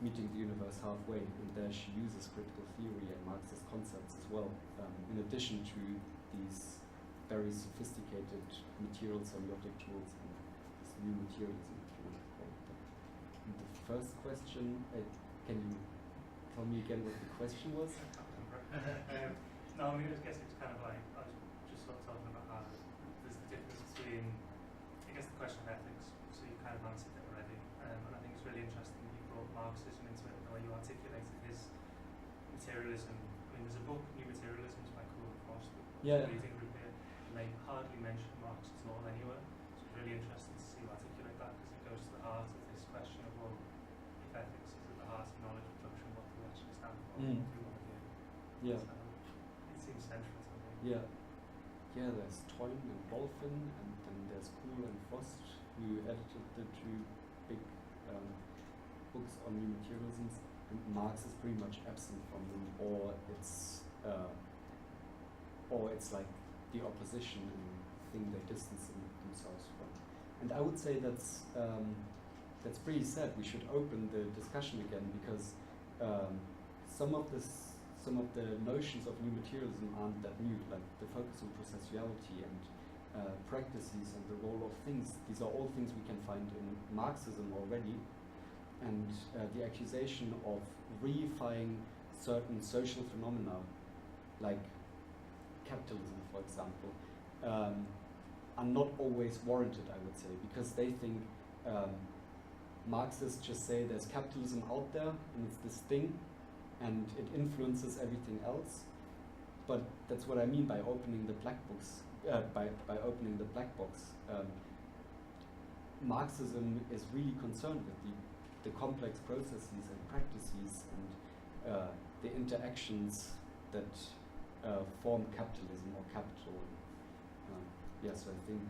[SPEAKER 1] Meeting the Universe Halfway, and there she uses critical theory and Marxist concepts as well, in addition to these very sophisticated material semiotic tools and this new materialism, if you want to call it that. And the first question, can you tell me again what the question was?
[SPEAKER 2] I can't remember. No, I guess it's kind of like, I was just sort of talking about how there's the difference between, I guess, the question of ethics, so you kind of answered it already, and I think it's really interesting that you brought Marxism into it, the way you articulated his materialism. I mean, there's a book, New Materialisms by Cool and Foster, reading group here, and they hardly mention Marx at all anywhere, so it's really interesting to see you articulate that, because it goes to the heart of this question of, well, if ethics is at the heart of knowledge production, what do we actually stand for, what do we want to do?
[SPEAKER 1] Yeah.
[SPEAKER 2] So it seems central to me.
[SPEAKER 1] Yeah. yeah, there's Toyn and Dolphin, and then there's Kuhl and Frost, who edited the two big books on new materialisms, and Marx is pretty much absent from them, or it's like the opposition and thing they distance themselves from. And I would say that's pretty sad. We should open the discussion again, because some of the notions of new materialism aren't that new, like the focus on processuality and practices and the role of things. These are all things we can find in Marxism already. And the accusation of reifying certain social phenomena, like capitalism, for example, are not always warranted, I would say, because they think Marxists just say there's capitalism out there and it's this thing and it influences everything else. But that's what I mean by opening the black books, by opening the black box. Marxism is really concerned with the complex processes and practices and the interactions that form capitalism or capital. Yes, I think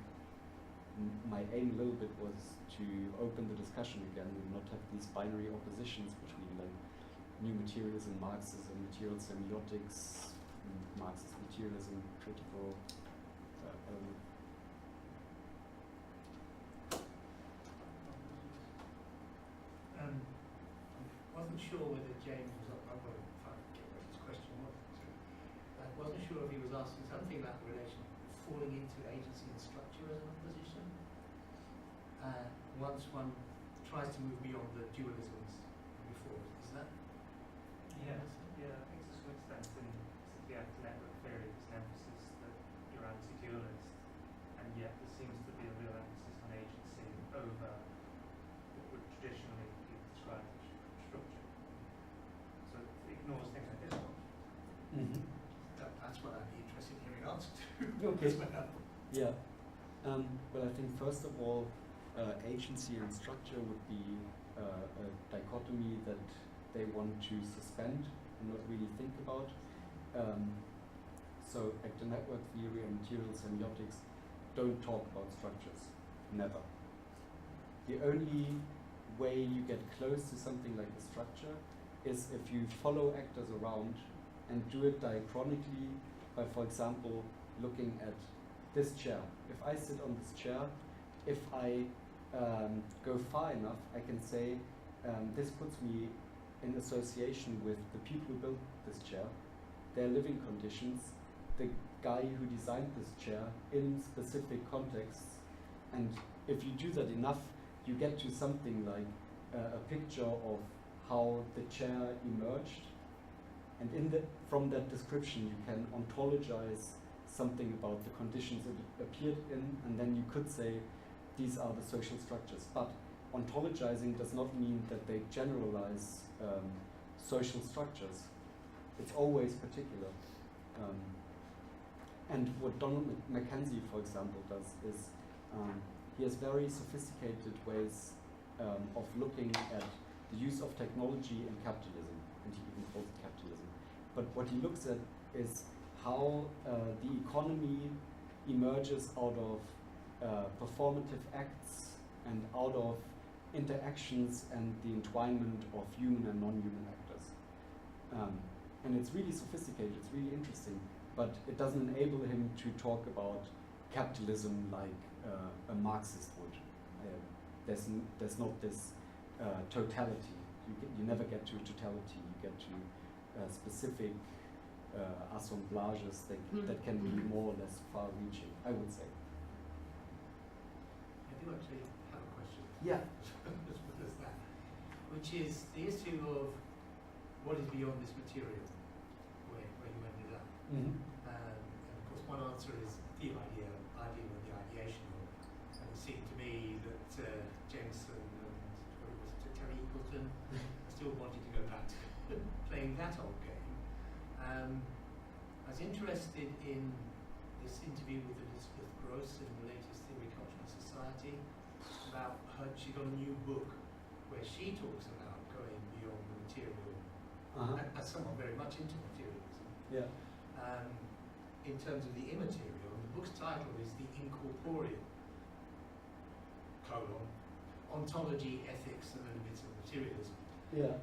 [SPEAKER 1] my aim a little bit was to open the discussion again and not have these binary oppositions between like new materialism, Marxism, material semiotics, Marxist materialism, critical element.
[SPEAKER 3] I wasn't sure whether James was up. I'm going to try and get what his question was. I wasn't sure if he was asking something about the relation falling into agency and structure as an opposition. Once one tries to move beyond the dualisms before, is that?
[SPEAKER 2] Yeah, I think to some extent in the after network theory there's an emphasis that you're anti-dualist, and yet there seems to be a real emphasis on agency over what would traditionally be described as structure. So it ignores things like this one.
[SPEAKER 3] Mm-hmm. That's what I'd be interested in hearing answer to.
[SPEAKER 1] Okay. Yeah. But I think first of all, agency and structure would be a dichotomy that they want to suspend and not really think about. So actor network theory and material semiotics don't talk about structures, never. The only way you get close to something like a structure is if you follow actors around and do it diachronically by, for example, looking at this chair. If I sit on this chair, if I go far enough, I can say this puts me in association with the people who built this chair, their living conditions, the guy who designed this chair in specific contexts. And if you do that enough, you get to something like a picture of how the chair emerged. And from that description, you can ontologize something about the conditions it appeared in, and then you could say these are the social structures. But ontologizing does not mean that they generalize social structures. It's always particular. And what Donald Mackenzie, for example, does is he has very sophisticated ways of looking at the use of technology in capitalism, and he even calls it capitalism. But what he looks at is how the economy emerges out of performative acts and out of interactions and the entwinement of human and non-human actors. And it's really sophisticated, it's really interesting, but it doesn't enable him to talk about capitalism like a Marxist would. There's not this totality. You never get to a totality, you get to specific assemblages that can be more or less far-reaching, I would say.
[SPEAKER 3] I do actually have a question.
[SPEAKER 1] Yeah.
[SPEAKER 3] As well as that, which is the issue of what is beyond this material, where you ended up.
[SPEAKER 1] Mm-hmm.
[SPEAKER 3] And of course, one answer is the idea or the ideation of it. And it seemed to me that Jameson and Terry Eagleton still wanted to go back to playing that old game. I was interested in this interview with Elizabeth Gross in the latest Theory, Culture and Society about she got a new book where she talks about going beyond the material as someone very much into materialism.
[SPEAKER 1] Yeah.
[SPEAKER 3] in terms of the immaterial. The book's title is The Incorporeal, Ontology, Ethics, and then bits of materialism.
[SPEAKER 1] Yeah.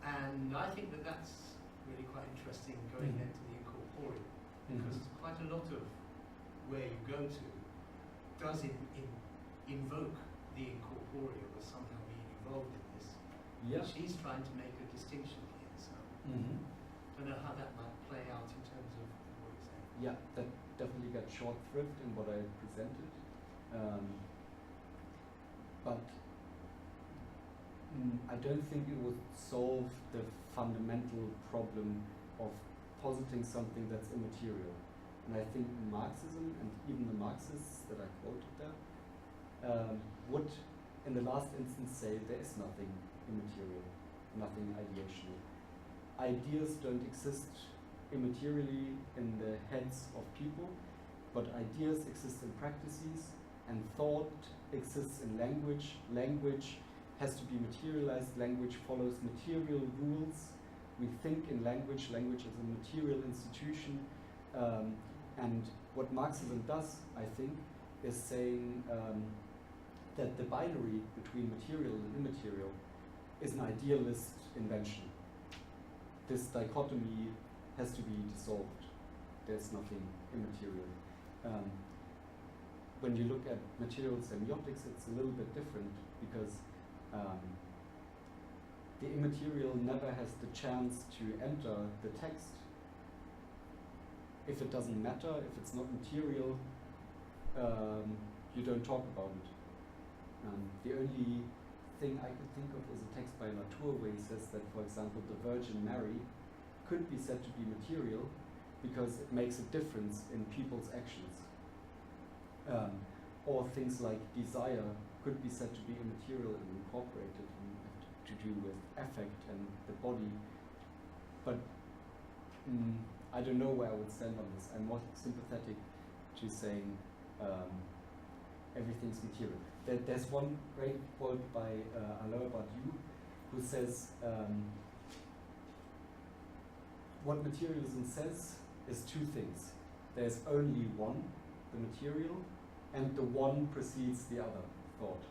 [SPEAKER 3] And I think that that's really quite interesting going into the incorporeal, because quite a lot of where you go to does invoke the incorporeal as somehow being involved in this.
[SPEAKER 1] Yeah.
[SPEAKER 3] She's trying to make a distinction here, so I don't know how that might play out in terms of what you're saying.
[SPEAKER 1] Yeah, that definitely got short thrift in what I presented. But I don't think it would solve the fundamental problem of positing something that's immaterial. And I think Marxism, and even the Marxists that I quoted there, would in the last instance say there is nothing immaterial, nothing ideational. Ideas don't exist immaterially in the heads of people, but ideas exist in practices, and thought exists in language. Language has to be materialized. Language follows material rules. We think in language. Language is a material institution. And what Marxism does, I think, is saying that the binary between material and immaterial is an idealist invention. This dichotomy has to be dissolved. There's nothing immaterial. When you look at material semiotics, it's a little bit different, because the immaterial never has the chance to enter the text. If it doesn't matter, if it's not material, you don't talk about it. The only thing I could think of is a text by Latour where he says that, for example, the Virgin Mary could be said to be material because it makes a difference in people's actions. Or things like desire could be said to be immaterial and incorporated and have to do with affect and the body. But I don't know where I would stand on this. I'm more sympathetic to saying everything's material. There's one great quote by Alain Badiou, who says, what materialism says is two things. There's only one, the material, and the one precedes the other, thought.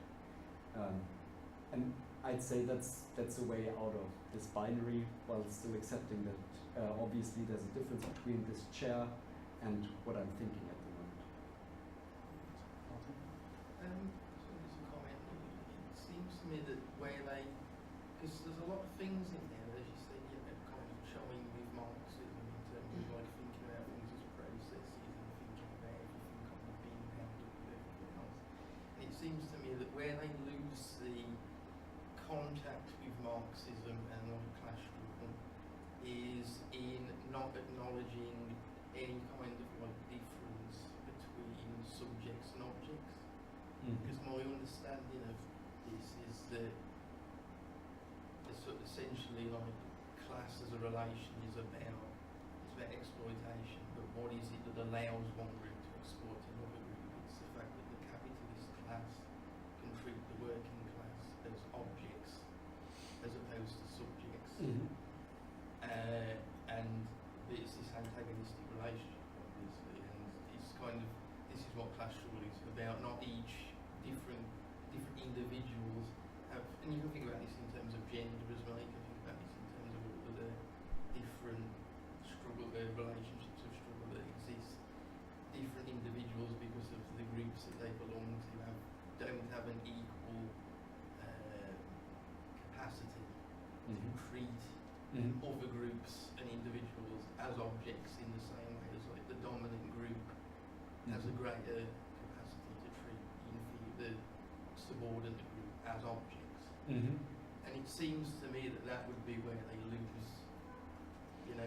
[SPEAKER 1] And I'd say that's a way out of this binary, while still accepting that obviously there's a difference between this chair and what I'm thinking at the moment.
[SPEAKER 4] So just a comment. It seems to me that where they, because there's a lot of things in there, as you say, kind of showing with Marxism in terms of like thinking about things as processes and thinking about everything kind of being bound up with everything else. And it seems to me that where they lose the contact with Marxism and what a clash with them is in not acknowledging any kind of like difference between subjects and objects. Because my understanding of this is that it's sort of essentially like class as a relation is about exploitation, but what is it that allows one group to exploit another group? It's the fact that the capitalist class can treat the working class as objects as opposed to subjects. And it's this antagonistic relationship, obviously, and it's kind of, this is what class struggle is about, not each different individuals have, and you can think about this in terms of gender as well, you can think about this in terms of all of the different relationships of struggle that exist. Different individuals, because of the groups that they belong to, don't have an equal capacity to treat other groups and individuals as objects in the same way as like the dominant group has a greater capacity to treat the subordinate group as objects. And it seems to me that that would be where they lose,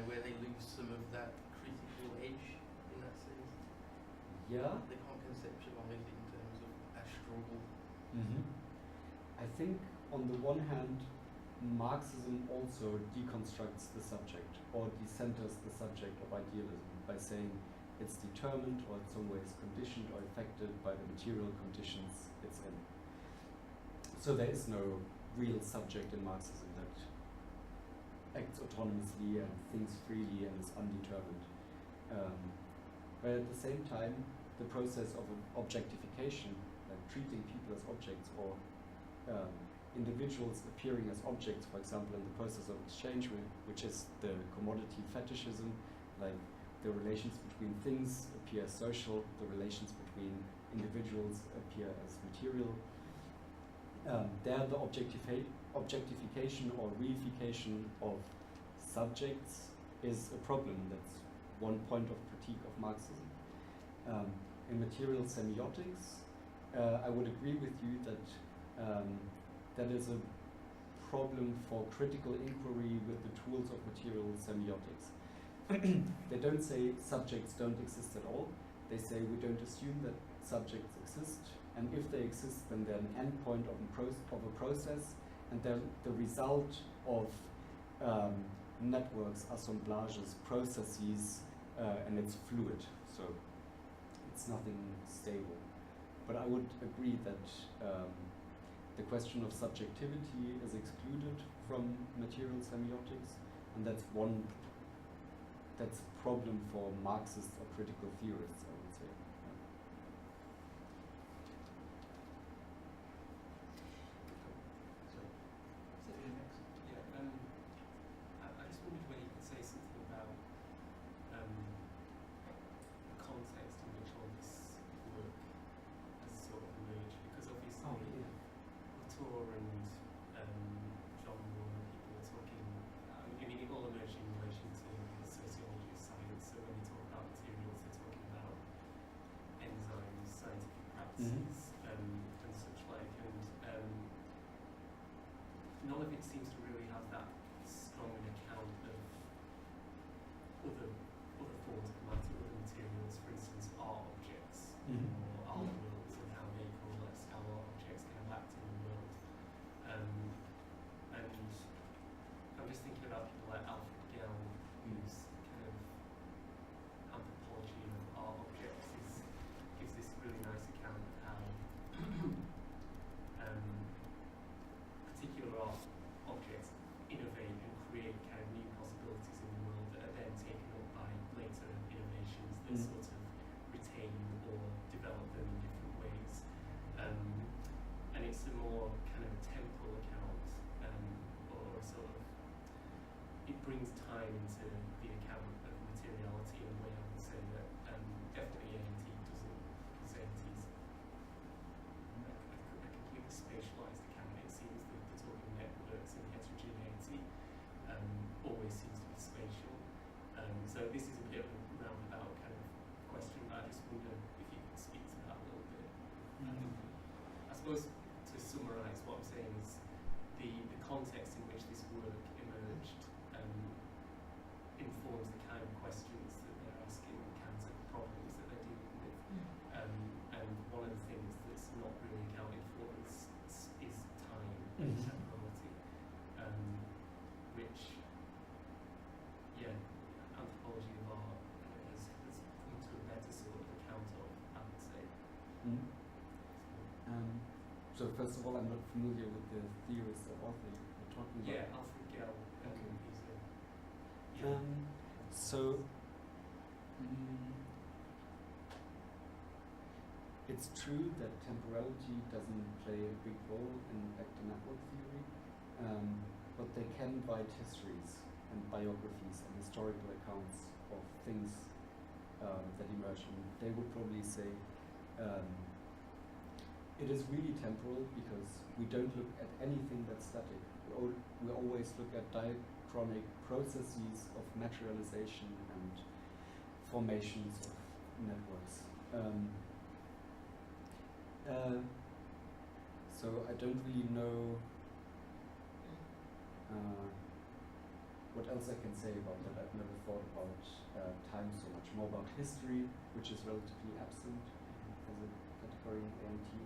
[SPEAKER 4] where they lose some of that critical edge in that sense.
[SPEAKER 1] Yeah.
[SPEAKER 4] They can't conceptualize it in terms of a struggle.
[SPEAKER 1] I think on the one hand, Marxism also deconstructs the subject or decenters the subject of idealism by saying it's determined or in some ways conditioned or affected by the material conditions it's in. So there is no real subject in Marxism that acts autonomously and thinks freely and is undetermined. but at the same time, the process of objectification, like treating people as objects or individuals appearing as objects, for example, in the process of exchange, which is the commodity fetishism, like the relations between things appear as social, the relations between individuals appear as material. There, the objectification or reification of subjects is a problem. That's one point of critique of Marxism. In material semiotics, I would agree with you that that is a problem for critical inquiry with the tools of material semiotics. They don't say subjects don't exist at all. They say we don't assume that subjects exist, and if they exist, then they're an endpoint of a process, and they're the result of networks, assemblages, processes, and it's fluid, so it's nothing stable. But I would agree that the question of subjectivity is excluded from material semiotics, and that's a problem for Marxist or critical theorists, I would say.
[SPEAKER 5] I just wondered whether you could say something about the context in which all this work has sort of emerged, because obviously Latour and John Moore and people are talking, I mean it all emerged in relation to the sociology of science, so when they talk about materials they're talking about enzymes, scientific practices, and such like, and none of it seems to really have that strong an account of other forms of matter, other materials, for instance art objects, or art worlds, and how they coalesce, how art objects can act in the world. And I'm just thinking about people like Alfred Gell, whose kind of anthropology of art objects gives this really nice account of how particular art objects innovate and create kind of new possibilities in the world that are then taken up by later innovations that sort of retain or develop them in different ways. And it's a more kind of temporal account, or sort of, it brings time into the account of materiality in a way I would say that definitely A&T doesn't, because A&T is a completely spatialised account. It seems that the talking networks and heterogeneity always seems to be spatial. So this is a bit of a roundabout kind of question, but I just wonder if you could speak to that a little bit. I suppose to summarise what I'm saying is the context in which this work emerged informs the kind of questions that they're asking, the kinds of problems that they're dealing with. And one of the things that's not really accounted for is time and temporality, which, anthropology of art has come to a better sort of account of, I would say.
[SPEAKER 1] So first of all, I'm not familiar with the theorist or author you're talking about.
[SPEAKER 5] Yeah, Alfred Gell.
[SPEAKER 1] Okay.
[SPEAKER 5] He's a,
[SPEAKER 1] it's true that temporality doesn't play a big role in vector network theory, but they can write histories and biographies and historical accounts of things that emerge, and they would probably say it is really temporal because we don't look at anything that's static. We always look at diachronic processes of materialization and formations of networks. So I don't really know what else I can say about that. I've never thought about time so much, more about history, which is relatively absent as a category in A&T.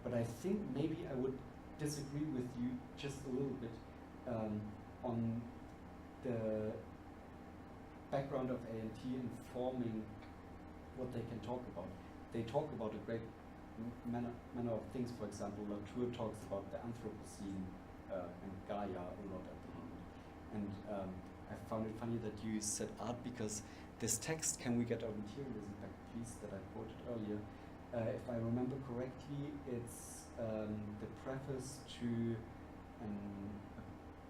[SPEAKER 1] But I think maybe I would disagree with you just a little bit on the background of A&T informing what they can talk about. They talk about a great manner of things. For example, Latour talks about the Anthropocene and Gaia a lot at the moment. And I found it funny that you said art because this text, Can We Get Our Materialism Back, Please, that I quoted earlier, if I remember correctly, it's the preface to a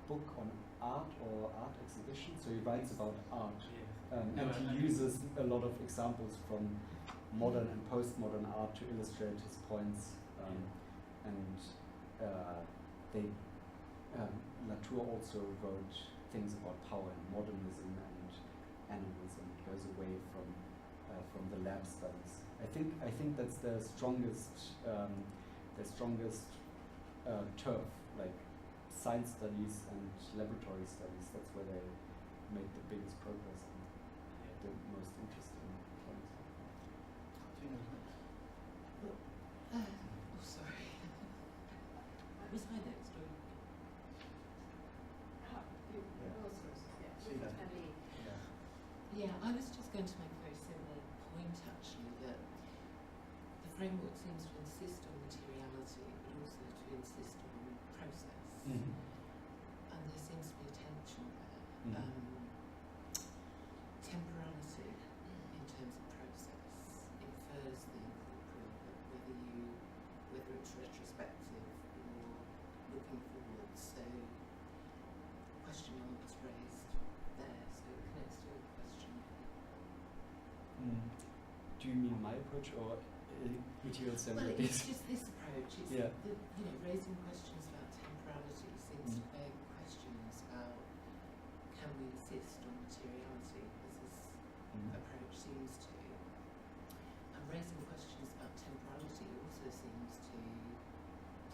[SPEAKER 1] book on art or art exhibition. So he writes about art, and he uses a lot of examples from modern and postmodern art to illustrate his points. Latour also wrote things about power and modernism and animalism. It goes away from the lab studies. I think that's the strongest turf, like science studies and laboratory studies. That's where they make the biggest progress and the most interesting points.
[SPEAKER 6] Sorry. Was I next? Yeah, I was just going to make a very similar point actually, that the framework seems to insist on materiality, but also to insist on process.
[SPEAKER 1] Mm-hmm.
[SPEAKER 6] And there seems to be a tension there.
[SPEAKER 1] Mm-hmm.
[SPEAKER 6] Temporality in terms of process infers the incorporeal, whether it's retrospective or looking forward. So the question was raised there, so it connects to a question.
[SPEAKER 1] Do you mean my approach or material
[SPEAKER 6] Well,
[SPEAKER 1] semiotics?
[SPEAKER 6] it's just this approach. It's raising questions about temporality seems to beg questions about can we insist on materiality, as this approach seems to. And raising questions about temporality also seems to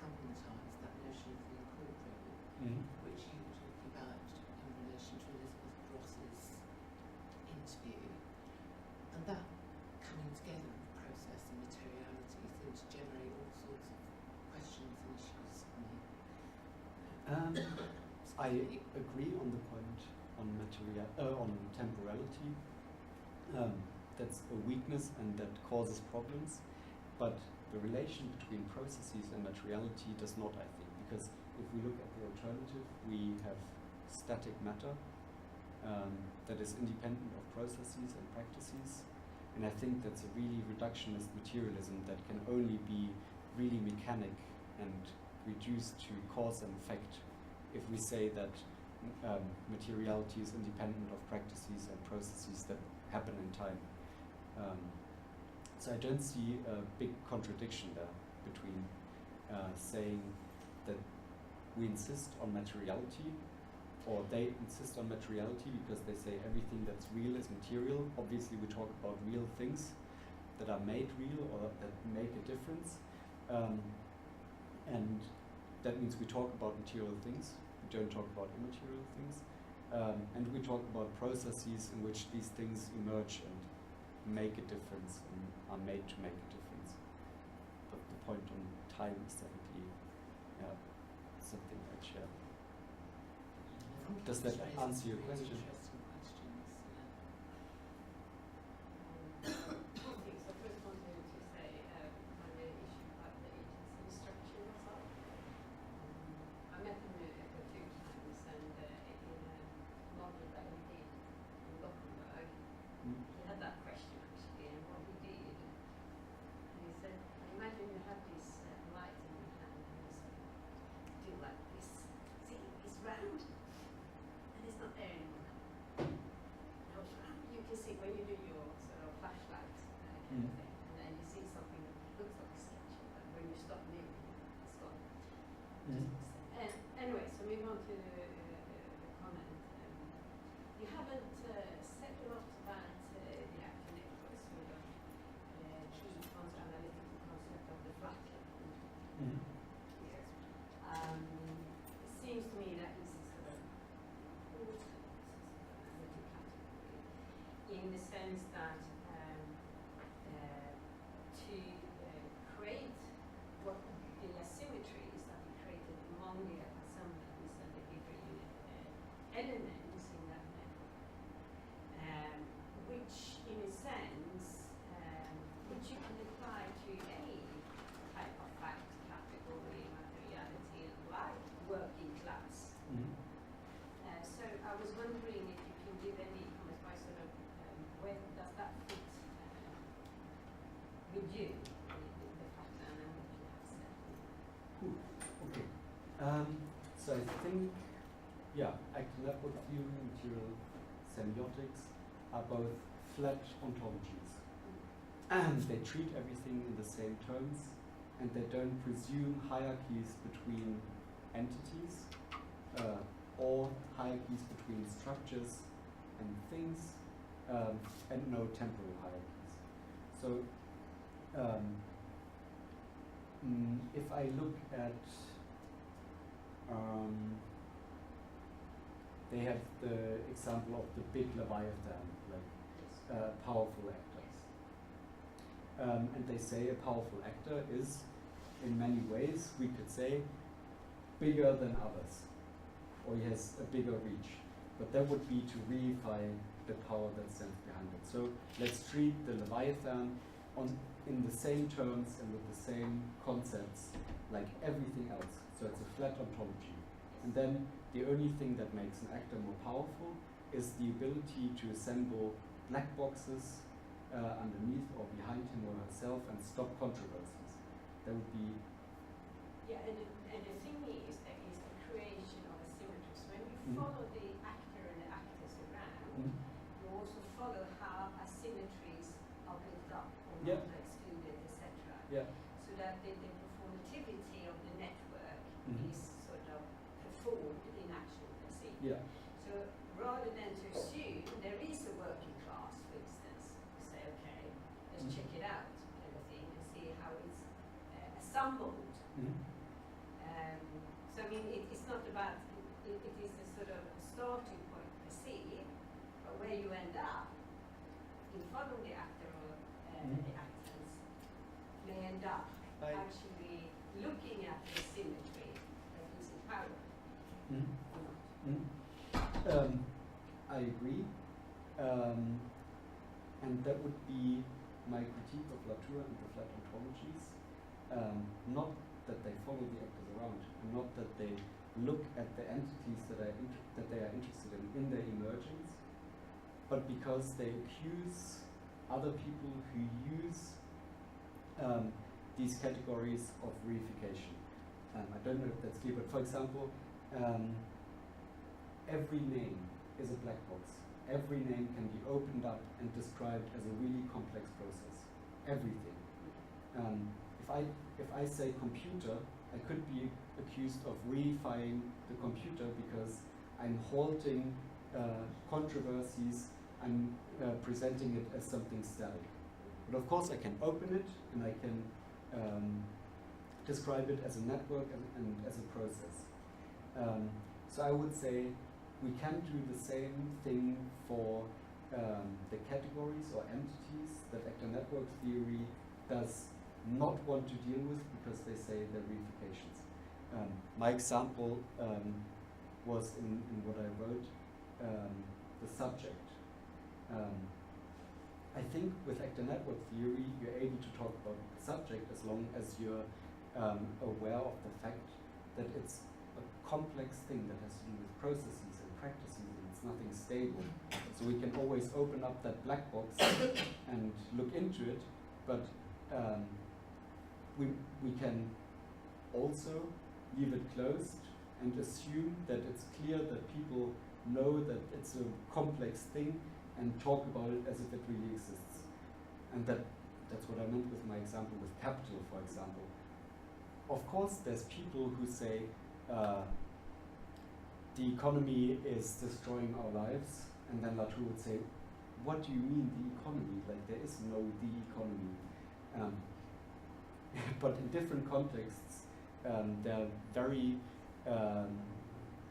[SPEAKER 6] problematise that notion of the incorporeal, which you were talking about in relation to Elizabeth Gross's interview. And that coming together of process and materiality seems to generate all sorts of questions and issues for me.
[SPEAKER 1] I agree on the point on temporality. That's a weakness and that causes problems. But the relation between processes and materiality does not, I think, because if we look at the alternative, we have static matter that is independent of processes and practices. And I think that's a really reductionist materialism that can only be really mechanic and reduced to cause and effect if we say that materiality is independent of practices and processes that happen in time. So I don't see a big contradiction there between saying that we insist on materiality, or they insist on materiality because they say everything that's real is material. Obviously we talk about real things that are made real or that make a difference. And that means we talk about material things, we don't talk about immaterial things. And we talk about processes in which these things emerge and make a difference and are made to make a difference. But the point on time is definitely something I share. Does that answer your question?
[SPEAKER 6] Interesting questions,
[SPEAKER 7] Two things. I first wanted to say on the issue about the agency structure itself. I met him a few times, and in a model that we did in Gothenburg, he had that question actually, and what we did, and he said, imagine you have this light in your hand, and you sort of do like this. See, it's round. It's not there anymore. No, you can see when you do your sort of flashlight kind of thing, and then you see something that looks like a sketch, but when you stop moving, it's gone. Anyway, so move on to the comment. You haven't said a lot about the actor networks with the key analytical concept of the flat here. It seems to me that is sort of in the sense that with you, the pattern and what you have said.
[SPEAKER 1] Cool. Okay. So I think, active network theory, material semiotics are both flat ontologies. And they treat everything in the same terms, and they don't presume hierarchies between entities or hierarchies between structures and things, and no temporal hierarchies. So if I look at, they have the example of the big Leviathan, like powerful actors. And they say a powerful actor is, in many ways, we could say, bigger than others, or he has a bigger reach. But that would be to reify the power that stands behind it. So let's treat the Leviathan in the same terms and with the same concepts like everything else. So it's a flat ontology. And then the only thing that makes an actor more powerful is the ability to assemble black boxes underneath or behind him or herself and stop controversies. That would be...
[SPEAKER 7] Yeah, and the thing is, there is a creation of a symmetry. So when you follow the actor and the actors around, you also follow how asymmetries are built up or not excluded, etc.
[SPEAKER 1] Yeah.
[SPEAKER 7] So that the performativity of the network is sort of performed in actual perceived.
[SPEAKER 1] Yeah.
[SPEAKER 7] So rather than to assume there is a working class, for instance, you say, okay, let's check it out, kind of thing, and see how it's assembled. So I mean, it's not about, it is a sort of starting point per se, but where you end up, in front of the actor or the actors, may end up actually looking at the symmetry that is in power.
[SPEAKER 1] I agree. And that would be my critique of Latour and the flat ontologies. Not that they follow the actors around, and not that they look at the entities that they are interested in their emergence, but because they accuse other people who use these categories of reification. I don't know if that's clear, but for example, every name is a black box. Every name can be opened up and described as a really complex process. Everything. If I say computer, I could be accused of reifying the computer because I'm halting controversies, I'm presenting it as something static. But of course I can open it and I can describe it as a network and as a process. So I would say we can do the same thing for the categories or entities that actor network theory does not want to deal with because they say they're reifications. My example was in what I wrote, the subject. I think with actor network theory, you're able to talk about the subject as long as you're aware of the fact that it's a complex thing that has to do with processes and practices, and it's nothing stable. So we can always open up that black box and look into it, but we can also leave it closed and assume that it's clear that people know that it's a complex thing and talk about it as if it really exists. And that's what I meant with my example with capital, for example. Of course, there's people who say the economy is destroying our lives, and then Latour would say, what do you mean the economy? Like, there is no the economy. But in different contexts, there are very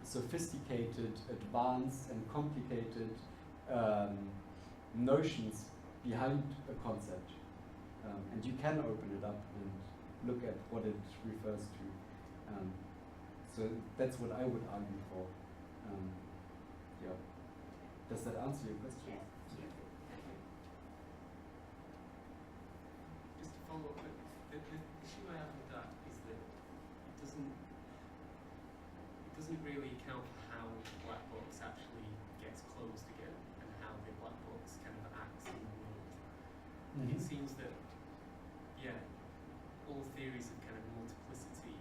[SPEAKER 1] sophisticated, advanced, and complicated notions behind a concept. And you can open it up and look at what it refers to. So that's what I would argue for. Yeah. Does that answer your question?
[SPEAKER 7] Yes.
[SPEAKER 5] Just to follow up, the issue I have with that is that it doesn't really account for how the black box actually gets closed again and how the black box kind of acts in the world. It seems that yeah, all theories of kind of multiplicity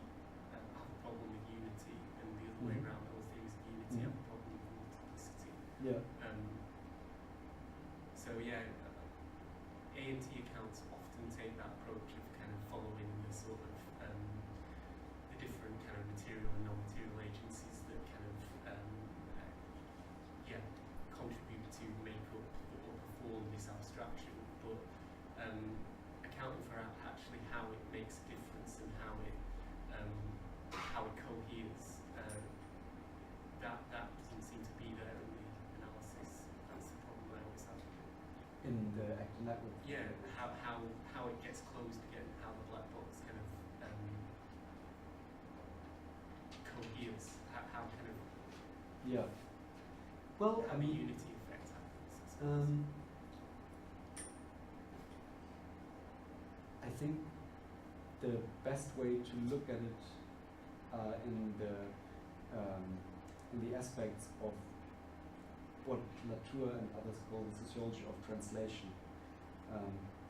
[SPEAKER 5] have a problem with unity, and the other way around, all theories of unity have a problem with multiplicity.
[SPEAKER 1] Yeah.
[SPEAKER 5] So yeah, A&T accounts often take that approach of kind of following the sort of the different kind of material and non-material agencies that kind of yeah, contribute to make up or perform this abstraction, but accounting for actually how it makes a difference and how it coheres, that doesn't seem to be there in the analysis. That's the problem I always have.
[SPEAKER 1] In the actor network.
[SPEAKER 5] Yeah, how it gets closed again, how the black box kind of coheres, how kind of
[SPEAKER 1] Yeah. Well, I
[SPEAKER 5] the
[SPEAKER 1] mean,
[SPEAKER 5] unity effect happens.
[SPEAKER 1] I think the best way to look at it in the aspects of what Latour and others call the sociology of translation.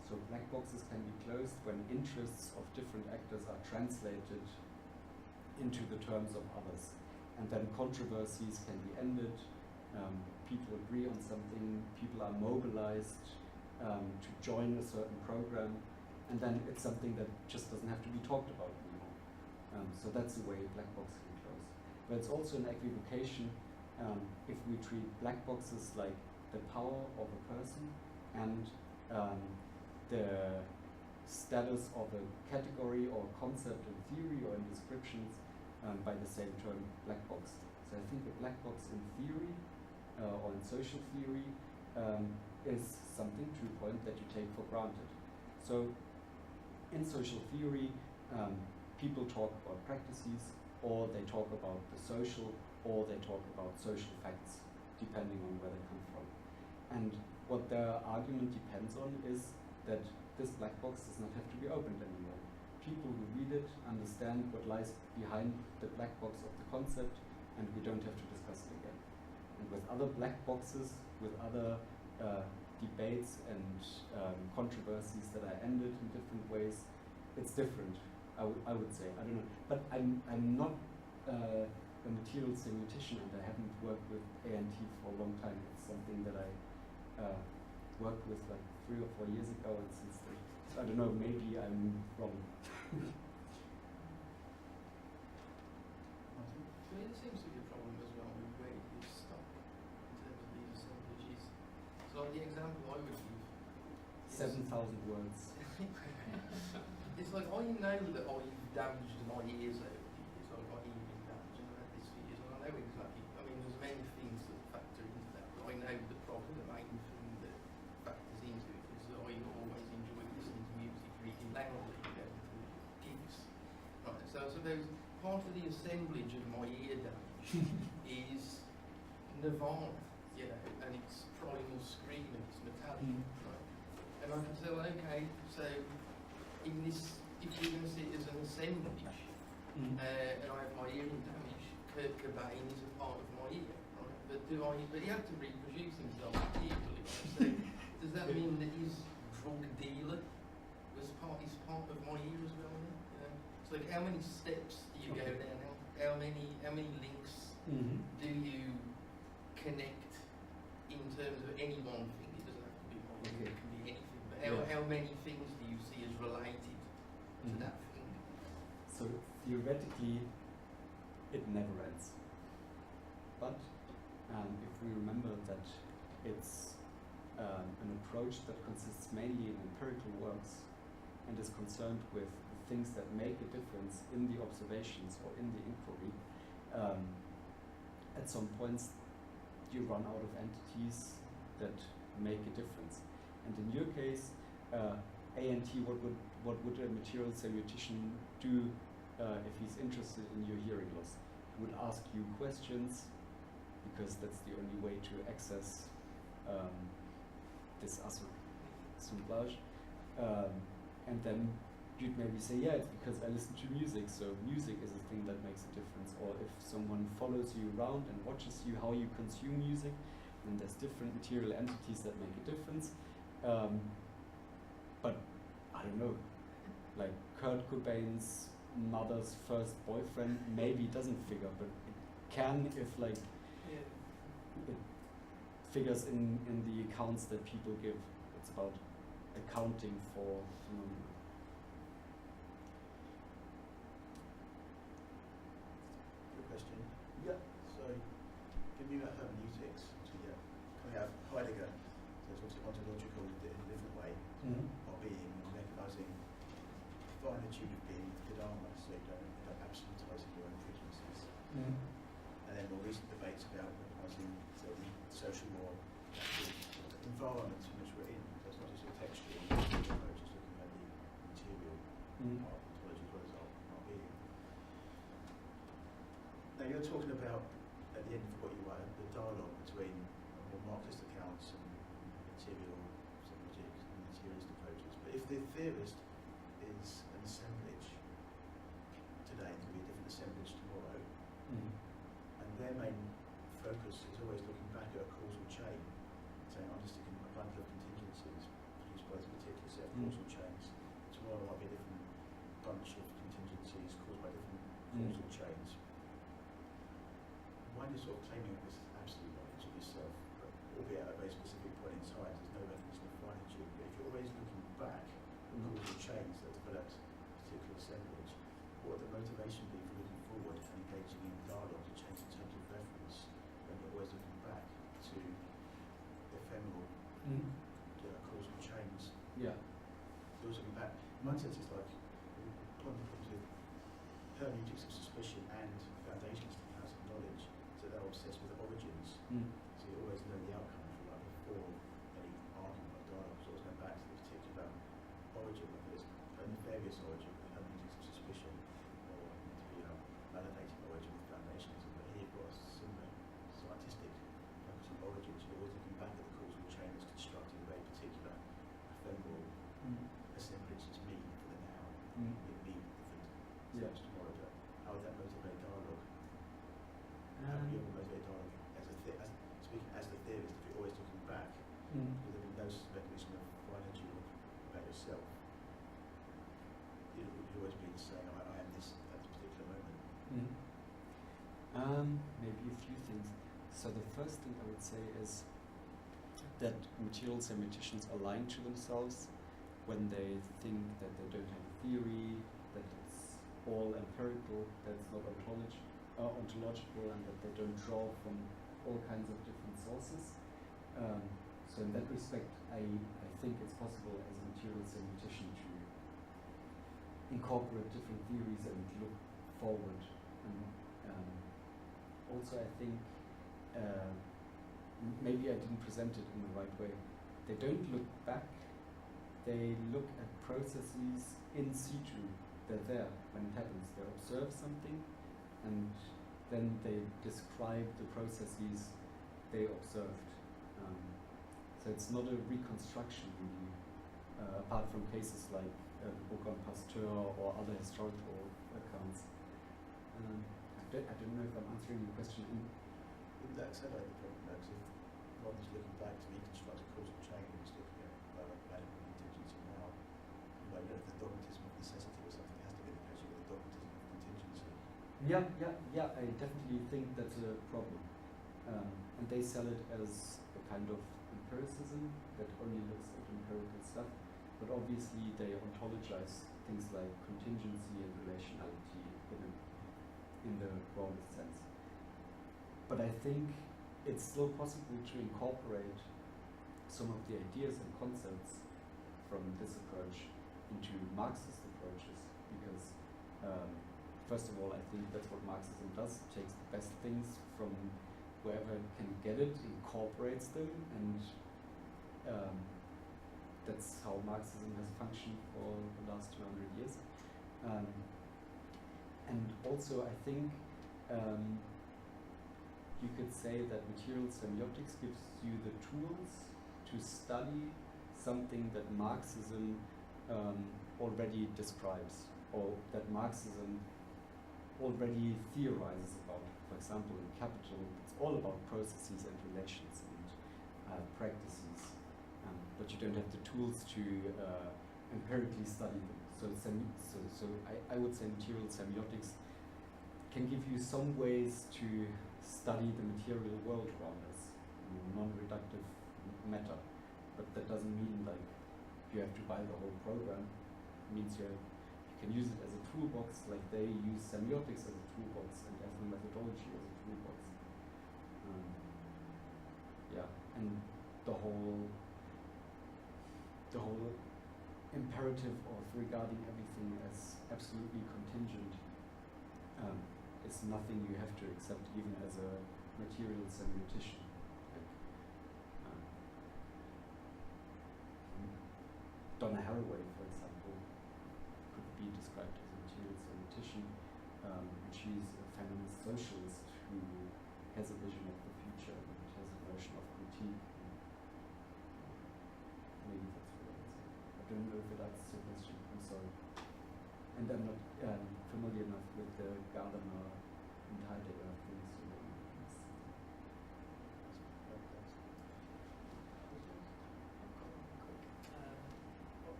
[SPEAKER 1] So black boxes can be closed when interests of different actors are translated into the terms of others. And then controversies can be ended, people agree on something, people are mobilized to join a certain program, and then it's something that just doesn't have to be talked about anymore. So that's the way black box can close. But it's also an equivocation if we treat black boxes like the power of a person and the status of a category or concept in theory or in descriptions by the same term, black box. So I think the black box in theory or in social theory is something to a point that you take for granted. So in social theory, people talk about practices, or they talk about the social, or they talk about social facts, depending on where they come from. And what their argument depends on is that this black box does not have to be opened anymore. People who read it understand what lies behind the black box of the concept, and we don't have to discuss it again. And with other black boxes, with other debates and controversies that are ended in different ways, it's different. I would say, I don't know, but I'm not a material theoretician, and I haven't worked with A&T for a long time. It's something that I worked with like 3 or 4 years ago, and since then, so I don't know, maybe I'm wrong.
[SPEAKER 4] To me, there seems to be a problem as well with where you stop in terms of these assemblages. So the example I would give
[SPEAKER 1] 7,000 words.
[SPEAKER 4] It's like, I know that I've damaged my ears over the years. I've got hearing damage and I've had this for years, and I know exactly, I mean, there's many things that factor into that, but I know that probably the main thing that factors into it is that I always enjoy listening to music really loudly, going to gigs. Right, so I suppose part of the assemblage of my ear damage is Nirvana, you know, and it's primal scream and it's Metallica, right? And I can say, well, okay, so in this, if you're going to see it as an assemblage, and I have my hearing damage, Kurt Cobain is a part of my ear, right? But he had to reproduce himself equally, right? So does that mean that his drug dealer is part of my ear as well? Then? You know? It's like, how many steps do you go down? How many links do you connect in terms of any one thing? It doesn't have to be one thing, it can be anything. But how many things do you see as related to that thing?
[SPEAKER 1] So theoretically, it never ends. But if we remember that it's an approach that consists mainly in empirical works and is concerned with the things that make a difference in the observations or in the inquiry, at some points you run out of entities that make a difference. And in your case, A&T, what would a material theoretician do if he's interested in your hearing loss? He would ask you questions, because that's the only way to access this assemblage. And then you'd maybe say, yeah, it's because I listen to music, so music is a thing that makes a difference. Or if someone follows you around and watches you, how you consume music, then there's different material entities that make a difference. But I don't know, like Kurt Cobain's mother's first boyfriend maybe doesn't figure, but it can if like it figures in the accounts that people give. It's about accounting for phenomena.
[SPEAKER 8] Good question.
[SPEAKER 1] Yeah.
[SPEAKER 8] So, thinking about hermeneutics, coming out of Heidegger, so it's obviously ontological in a different way, of being, recognising finitude of being the Dharma, so you don't absolutize your own prejudices. And then more recent debates about recognising the social or environment in which we're in. So it's not just a textual approach, it's looking at the material part of ontology as well as our being. Now you're talking about, at the end of what you write, the dialogue between more Marxist accounts and material, subject and materialist approaches. But if the theorist is an assemblage today, it can be a different assemblage tomorrow, and their main focus is always looking back at a causal chain, saying I'm just taking a bundle of contingencies produced by this particular set of causal chains. Tomorrow there might be a different bunch of contingencies caused by different causal chains. When you're sort of claiming this absolute knowledge of yourself, albeit at a very specific point in time, there's no recognition of finitude. But if you're always looking back at causal chains that developed a particular assemblage, what would the motivation be for looking forward and engaging in dialogue to change in terms of reference when you're always looking back to ephemeral causal chains?
[SPEAKER 1] Yeah.
[SPEAKER 8] You're looking back. In one sense, it's like one of the problems with hermeneutics of suspicion and foundations to accounts of knowledge. So they're obsessed with the origins. So you always know the outcome from like before any argument or dialogue. So always going back to the particular origin, whether it's a nefarious origin with hermeneutics of suspicion or to be validating origin with foundationism. But here you've got a similar scientistic focus on origins. You're always looking back at the causal chain that's constructing a very particular ephemeral assemblage to me for the now. It mean different steps tomorrow. But how would that motivate dialogue? How would you motivate dialogue speaking as the theorist, if you're always looking back, with there be no recognition of finitude about yourself? You'd always be saying, I am this at this particular moment.
[SPEAKER 1] Maybe a few things. So the first thing I would say is that material semanticians are lying to themselves when they think that they don't have a theory, that it's all empirical, that it's not ontological, and that they don't draw from all kinds of different sources. So in that respect, I think it's possible as a material semantician to incorporate different theories and look forward. And also I think, maybe I didn't present it in the right way. They don't look back, they look at processes in situ. They're there when it happens. They observe something and then they describe the processes they observed. So it's not a reconstruction really, apart from cases like the book on Pasteur or other historical accounts. I don't know if I'm answering your question.
[SPEAKER 8] Wouldn't that accelerate the problem though? Because if one is looking back to reconstruct a causal chain and just looking at radical contingency now, you know the dogmatism of necessity or something has to be the case. You've got the dogmatism of contingency.
[SPEAKER 1] Yeah, I definitely think that's a problem. And they sell it as a kind of empiricism that only looks at empirical stuff, but obviously they ontologize things like contingency and relationality in the broadest sense. But I think it's still possible to incorporate some of the ideas and concepts from this approach into Marxist approaches, because first of all, I think that's what Marxism does. It takes the best things from wherever it can get it, incorporates them, and that's how Marxism has functioned for the last 200 years. And also, I think you could say that material semiotics gives you the tools to study something that Marxism already describes, or that Marxism already theorizes about. For example, in Capital, it's all about processes and relations and practices, but you don't have the tools to empirically study them. So I would say material semiotics can give you some ways to study the material world around us, non-reductive matter. But that doesn't mean like you have to buy the whole program. It means you can use it as a toolbox, like they use semiotics as a toolbox and ethnomethodology as a toolbox. And the whole imperative of regarding everything as absolutely contingent is nothing you have to accept even as a material semiotician. Donna Haraway, for example, could be described as a material semiotician. She's a feminist socialist who has a vision of the future and has a notion of critique. Maybe that's what I would say. I don't know if it answers your question, I'm sorry. And I'm not familiar enough with the Gardner and Heidegger things.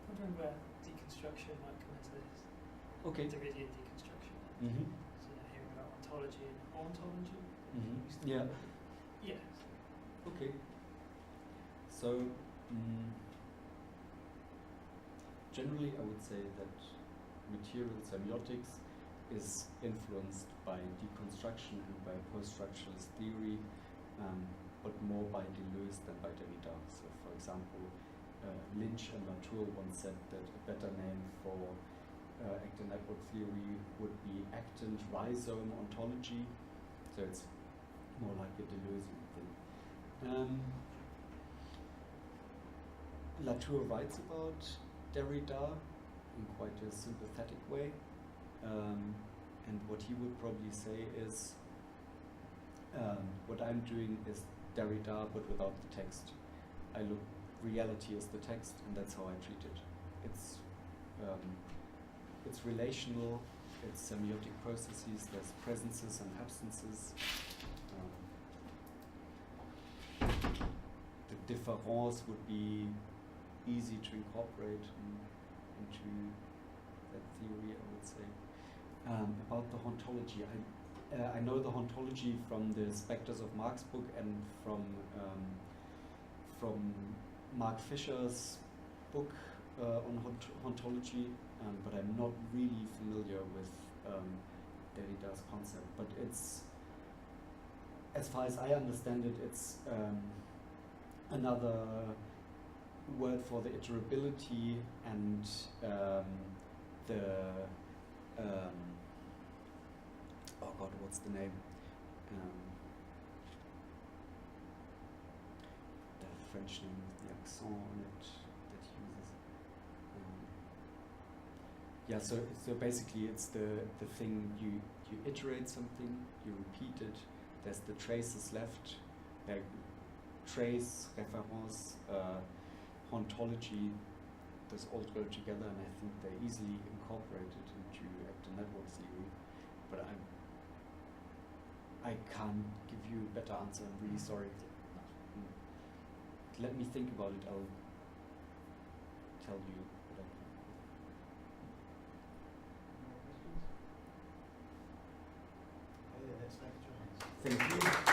[SPEAKER 9] Wondering where deconstruction might come into this.
[SPEAKER 1] Okay.
[SPEAKER 9] Derridian deconstruction.
[SPEAKER 1] Mm-hmm.
[SPEAKER 9] So hearing about ontology and ontology.
[SPEAKER 1] Mm-hmm. Yeah.
[SPEAKER 9] Yeah.
[SPEAKER 1] Okay. So generally I would say that material semiotics is influenced by deconstruction and by post-structuralist theory, but more by Deleuze than by Derrida. So for example, Lynch and Latour once said that a better name for actor network theory would be actant rhizome ontology. So it's more like a Deleuzian thing. Latour writes about Derrida in quite a sympathetic way, and what he would probably say is what I'm doing is Derrida but without the text. I look reality as the text, and that's how I treat it. It's relational, it's semiotic processes, there's presences and absences. The difference would be easy to incorporate into that theory, I would say. About the hauntology, I know the hauntology from the Spectres of Marx book and from Mark Fisher's book on hauntology, but I'm not really familiar with Derrida's concept. But it's, as far as I understand it, it's another word for the iterability and oh God, what's the name? The French name with the accent on it that uses. So basically it's the thing you iterate something, you repeat it. There's the traces left, like trace, reference, hauntology. Those all go together, and I think they're easily incorporated into actor network theory. But I can't give you a better answer. I'm really sorry. Let me think about it. I'll tell you what I think.
[SPEAKER 8] Okay, let's thank Johannes.
[SPEAKER 1] Thank you.